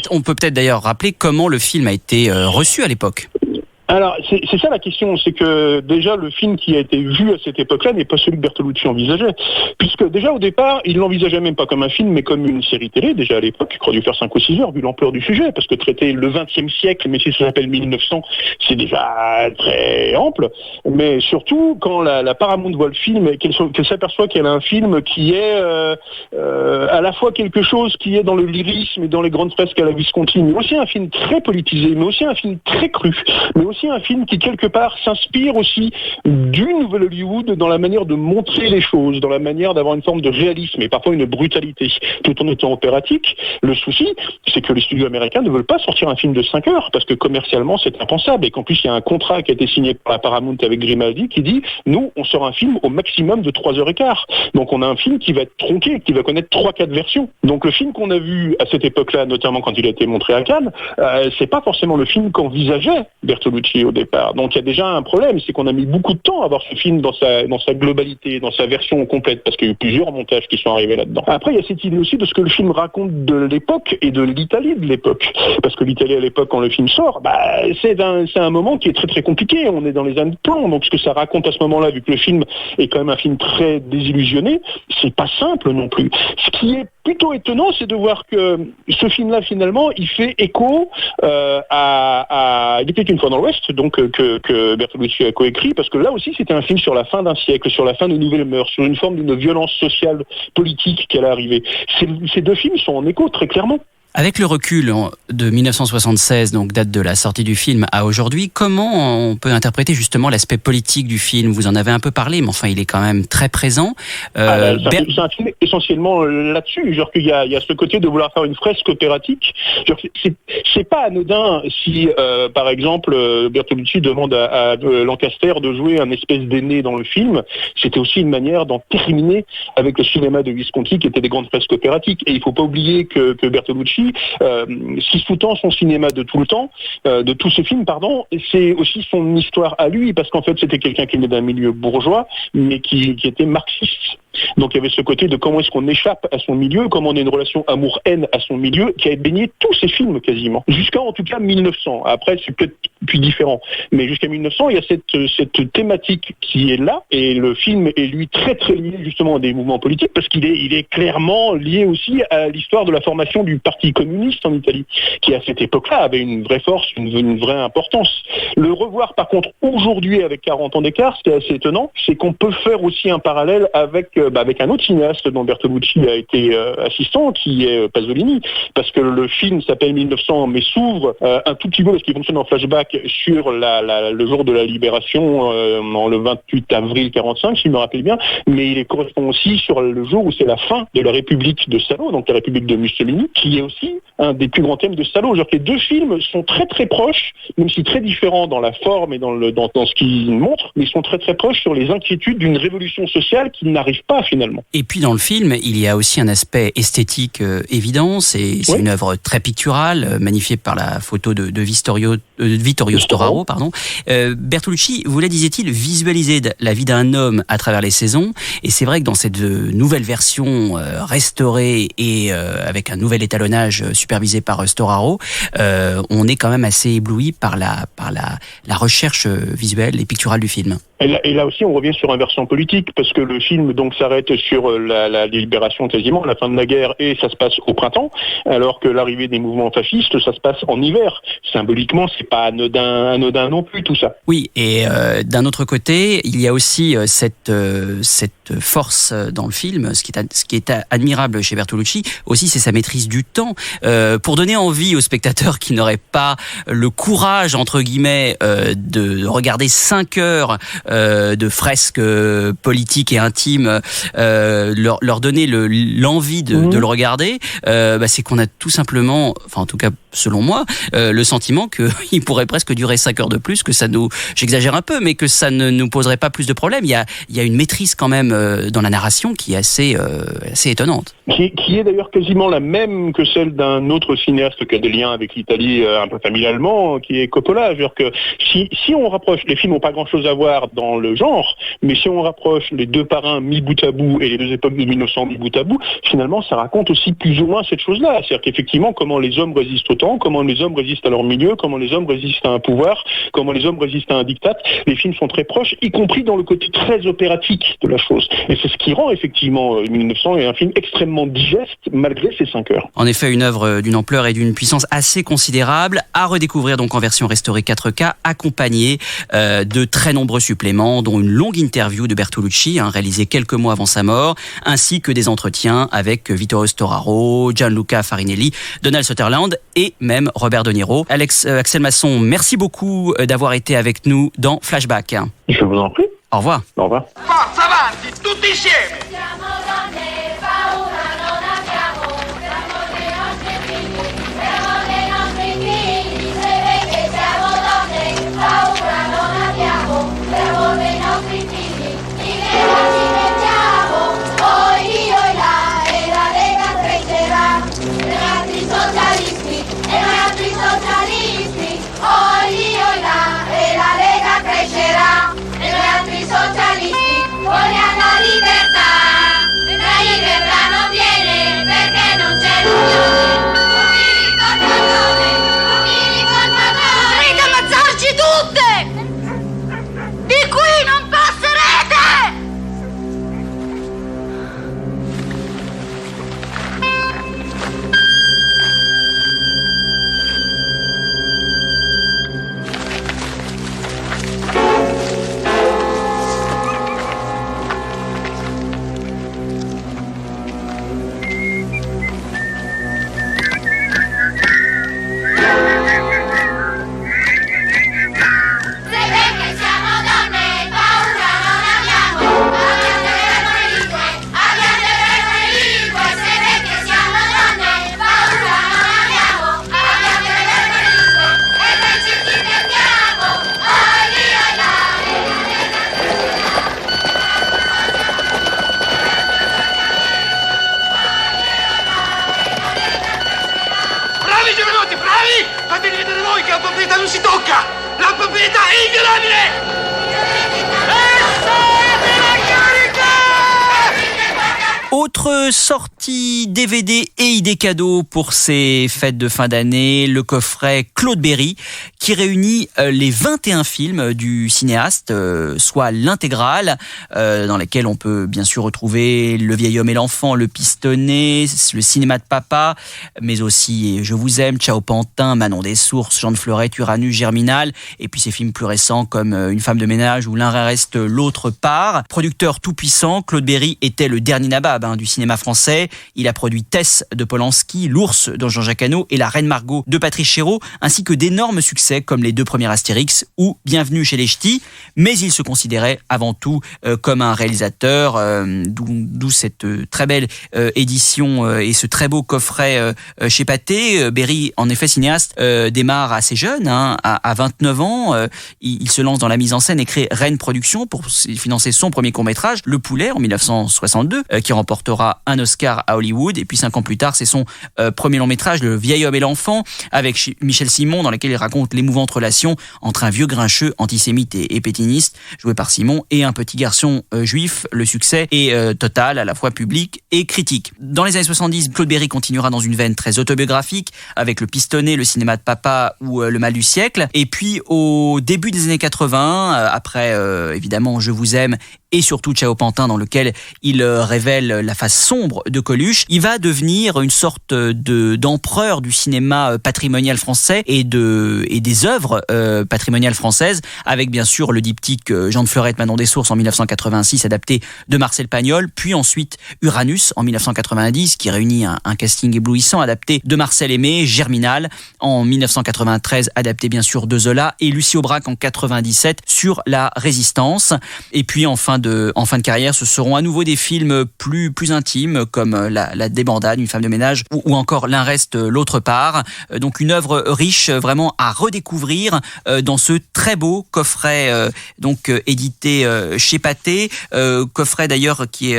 on peut peut-être d'ailleurs rappeler comment le film a été reçu à l'époque. Alors, c'est ça la question, c'est que déjà le film qui a été vu à cette époque-là n'est pas celui que Bertolucci envisageait, puisque déjà au départ, il l'envisageait même pas comme un film, mais comme une série télé, déjà à l'époque, il croit dû faire 5 ou 6 heures, vu l'ampleur du sujet, parce que traiter le 20e siècle, mais si ça s'appelle 1900, c'est déjà très ample, mais surtout, quand la Paramount voit le film, et qu'elle s'aperçoit qu'elle a un film qui est à la fois quelque chose qui est dans le lyrisme et dans les grandes fresques à la Visconti, mais aussi un film très politisé, mais aussi un film très cru, mais aussi un film qui quelque part s'inspire aussi du nouvel Hollywood dans la manière de montrer les choses, dans la manière d'avoir une forme de réalisme et parfois une brutalité, tout en étant opératique. Le souci, c'est que les studios américains ne veulent pas sortir un film de 5 heures, parce que commercialement c'est impensable, et qu'en plus il y a un contrat qui a été signé par la Paramount avec Grimaldi qui dit, nous on sort un film au maximum de 3h15. Donc on a un film qui va être tronqué, qui va connaître 3-4 versions. Donc le film qu'on a vu à cette époque-là, notamment quand il a été montré à Cannes, c'est pas forcément le film qu'envisageait Bertolucci au départ. Donc il y a déjà un problème, c'est qu'on a mis beaucoup de temps à voir ce film dans sa globalité, dans sa version complète, parce qu'il y a eu plusieurs montages qui sont arrivés là-dedans. Après, il y a cette idée aussi de ce que le film raconte de l'époque et de l'Italie de l'époque. Parce que l'Italie à l'époque, quand le film sort, c'est un moment qui est très très compliqué. On est dans les années de plomb, donc ce que ça raconte à ce moment-là, vu que le film est quand même un film très désillusionné, c'est pas simple non plus. Ce qui est plutôt étonnant, c'est de voir que ce film-là, finalement, il fait écho à Il était une fois dans l'Ouest, donc que Bertolucci a coécrit, parce que là aussi, c'était un film sur la fin d'un siècle, sur la fin de nouvelles mœurs, sur une forme d'une violence sociale, politique qui allait arriver. Ces deux films sont en écho, très clairement. Avec le recul de 1976, donc date de la sortie du film, à aujourd'hui, comment on peut interpréter justement l'aspect politique du film ? Vous en avez un peu parlé, mais enfin, il est quand même très présent. C'est un film essentiellement là-dessus. Genre qu'il y a ce côté de vouloir faire une fresque opératique. Genre, c'est pas anodin si, par exemple, Bertolucci demande à Lancaster de jouer un espèce d'aîné dans le film. C'était aussi une manière d'en terminer avec le cinéma de Visconti, qui était des grandes fresques opératiques. Et il faut pas oublier que Bertolucci, si sous-tend son cinéma de tout le temps, de tous ses films, c'est aussi son histoire à lui, parce qu'en fait c'était quelqu'un qui venait d'un milieu bourgeois, mais qui était marxiste. Donc il y avait ce côté de comment est-ce qu'on échappe à son milieu, comment on a une relation amour-haine à son milieu, qui a baigné tous ses films quasiment, jusqu'à en tout cas 1900. Après c'est peut-être plus différent, mais jusqu'à 1900 il y a cette thématique qui est là, et le film est lui très très lié justement à des mouvements politiques, parce qu'il est clairement lié aussi à l'histoire de la formation du Parti communiste en Italie, qui à cette époque-là avait une vraie force, une vraie importance. Le revoir par contre aujourd'hui avec 40 ans d'écart, c'est assez étonnant, c'est qu'on peut faire aussi un parallèle avec un autre cinéaste dont Bertolucci a été assistant, qui est Pasolini, parce que le film s'appelle 1900 mais s'ouvre un tout petit peu, parce qu'il fonctionne en flashback, sur le jour de la libération, le 28 avril 45, si je me rappelle bien, mais il correspond aussi sur le jour où c'est la fin de la République de Salo, donc la République de Mussolini, qui est aussi un des plus grands thèmes de Salo. Genre que les deux films sont très très proches, même si très différents dans la forme et dans ce qu'ils montrent, mais ils sont très très proches sur les inquiétudes d'une révolution sociale qui n'arrive pas finalement. Et puis dans le film, il y a aussi un aspect esthétique évident, c'est une œuvre très picturale, magnifiée par la photo de Vittorio Storaro. Bertolucci voulait, disait-il, visualiser la vie d'un homme à travers les saisons, et c'est vrai que dans cette nouvelle version restaurée et avec un nouvel étalonnage supervisé par Storaro, on est quand même assez ébloui par la recherche visuelle et picturale du film. Et là aussi, on revient sur un versant politique, parce que le film donc s'arrête sur la libération quasiment, la fin de la guerre, et ça se passe au printemps, alors que l'arrivée des mouvements fascistes, ça se passe en hiver. Symboliquement, c'est pas anodin non plus, tout ça. Oui, et d'un autre côté, il y a aussi cette force dans le film, ce qui est admirable chez Bertolucci, aussi c'est sa maîtrise du temps, pour donner envie aux spectateurs qui n'auraient pas le courage, entre guillemets, de regarder 5 heures de fresques politiques et intimes, leur donner l'envie de le regarder, c'est qu'on a tout simplement, enfin en tout cas selon moi, le sentiment qu'il pourrait presque durer 5 heures de plus, que ça j'exagère un peu, mais que ça ne nous poserait pas plus de problèmes. Il y a une maîtrise quand même dans la narration qui est assez étonnante. Qui est d'ailleurs quasiment la même que celle d'un autre cinéaste qui a des liens avec l'Italie un peu familialement, qui est Coppola. C'est-à-dire que si on rapproche, les films n'ont pas grand-chose à voir dans le genre, mais si on rapproche les deux parrains mis bout bout à bout et les deux époques de 1900 mis bout à bout, finalement, ça raconte aussi plus ou moins cette chose-là. C'est-à-dire qu'effectivement, comment les hommes résistent au temps, comment les hommes résistent à leur milieu, comment les hommes résistent à un pouvoir, comment les hommes résistent à un diktat. Les films sont très proches, y compris dans le côté très opératique de la chose. Et c'est ce qui rend effectivement 1900 un film extrêmement digeste malgré ses 5 heures. En effet, une œuvre d'une ampleur et d'une puissance assez considérable, à redécouvrir donc en version restaurée 4K, accompagnée de très nombreux suppléments, dont une longue interview de Bertolucci, réalisée quelques mois avant sa mort, ainsi que des entretiens avec Vittorio Storaro, Gianluca Farinelli, Donald Sutherland et même Robert De Niro. Axel Masson, merci beaucoup d'avoir été avec nous dans Flashback. Je vous en prie. Au revoir. Au revoir. Forza avanti, tutti insieme! Non si tocca! La proprietà è inviolabile! Autre sortie DVD et idée cadeau pour ces fêtes de fin d'année, le coffret Claude Berry qui réunit les 21 films du cinéaste, soit l'intégrale, dans laquelle on peut bien sûr retrouver Le vieil homme et l'enfant, Le pistonné, Le cinéma de papa, mais aussi Je vous aime, Ciao Pantin, Manon des sources, Jean de Fleurette, Uranus, Germinal, et puis ces films plus récents comme Une femme de ménage ou L'un reste, l'autre part. Producteur tout puissant, Claude Berry était le dernier nabab du cinéma français. Il a produit Tess de Polanski, L'ours de Jean-Jacques Hano et La Reine Margot de Patrice Chéreau, ainsi que d'énormes succès comme les 2 premiers Astérix ou Bienvenue chez les Ch'tis. Mais il se considérait avant tout comme un réalisateur, d'où cette très belle édition et ce très beau coffret chez Pathé. Berry, en effet cinéaste, démarre assez jeune, à 29 ans. Il se lance dans la mise en scène et crée Rennes Productions pour financer son premier court-métrage, Le Poulet, en 1962, qui remportera un Oscar à Hollywood. Et puis 5 ans plus tard, c'est son premier long-métrage, Le vieil homme et l'enfant, avec Michel Simon, dans lequel il raconte l'émouvante relation entre un vieux grincheux antisémite et pétiniste, joué par Simon, et un petit garçon juif. Le succès est total, à la fois public et critique. Dans les années 70, Claude Berry continuera dans une veine très autobiographique, avec Le pistonné, Le cinéma de papa ou Le mal du siècle. Et puis au début des années 80, après évidemment Je vous aime, et surtout Ciao Pantin, dans lequel il révèle la face sombre de Coluche, il va devenir une sorte d'empereur du cinéma patrimonial français et des œuvres patrimoniales françaises, avec bien sûr le diptyque Jean de Fleurette, Manon des sources en 1986, adapté de Marcel Pagnol, puis ensuite Uranus en 1990, qui réunit un casting éblouissant, adapté de Marcel Aimé, Germinal en 1993, adapté bien sûr de Zola, et Lucie Aubrac en 97 sur la Résistance. Et puis en fin de carrière, ce seront à nouveau des films plus intimes, comme la Débandade, Une femme de ménage, ou encore L'un reste, l'autre part. Donc une œuvre riche, vraiment à redécouvrir dans ce très beau coffret édité chez Pathé, coffret d'ailleurs qui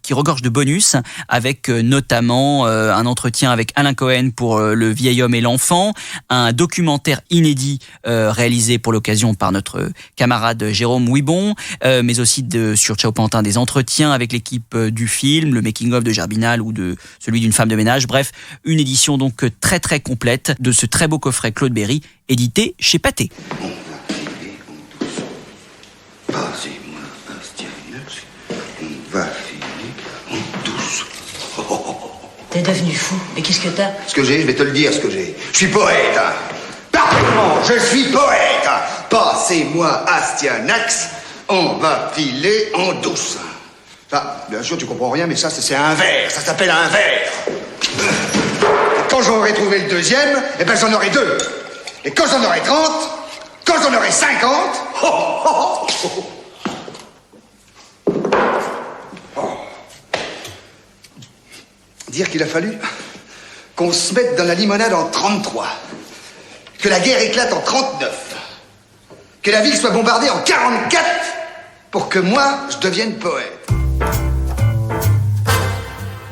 qui regorge de bonus, avec notamment un entretien avec Alain Cohen pour Le vieil homme et l'enfant, un documentaire inédit réalisé pour l'occasion par notre camarade Jérôme Ouibon, mais aussi sur Ciao Pantin des entretiens avec l'équipe du film, le making-of de Gerbinal ou de celui d'une femme de ménage. Bref, une édition donc très très complète de ce très beau coffret Claude Berry, édité chez Pathé. T'es devenu fou. Mais qu'est-ce que t'as? Ce que j'ai, je vais te le dire, ce que j'ai. Je suis poète. Parfaitement, je suis poète. Passez-moi Astyanax, on va filer en douce. Ça, bien sûr, tu comprends rien, mais ça, c'est un vers. Ça s'appelle un vers. Quand j'aurai trouvé le deuxième, eh ben j'en aurai 2. Et quand j'en aurai 30, quand j'en aurai 50... Dire qu'il a fallu qu'on se mette dans la limonade en 33, que la guerre éclate en 39, que la ville soit bombardée en 44 pour que moi, je devienne poète.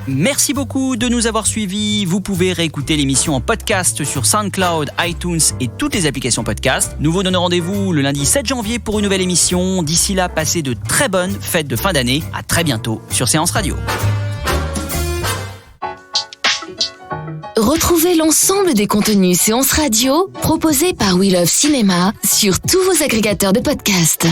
Merci beaucoup de nous avoir suivis. Vous pouvez réécouter l'émission en podcast sur SoundCloud, iTunes et toutes les applications podcast. Nous vous donnons rendez-vous le lundi 7 janvier pour une nouvelle émission. D'ici là, passez de très bonnes fêtes de fin d'année. À très bientôt sur Séance Radio. Retrouvez l'ensemble des contenus Séance Radio proposés par We Love Cinéma sur tous vos agrégateurs de podcasts.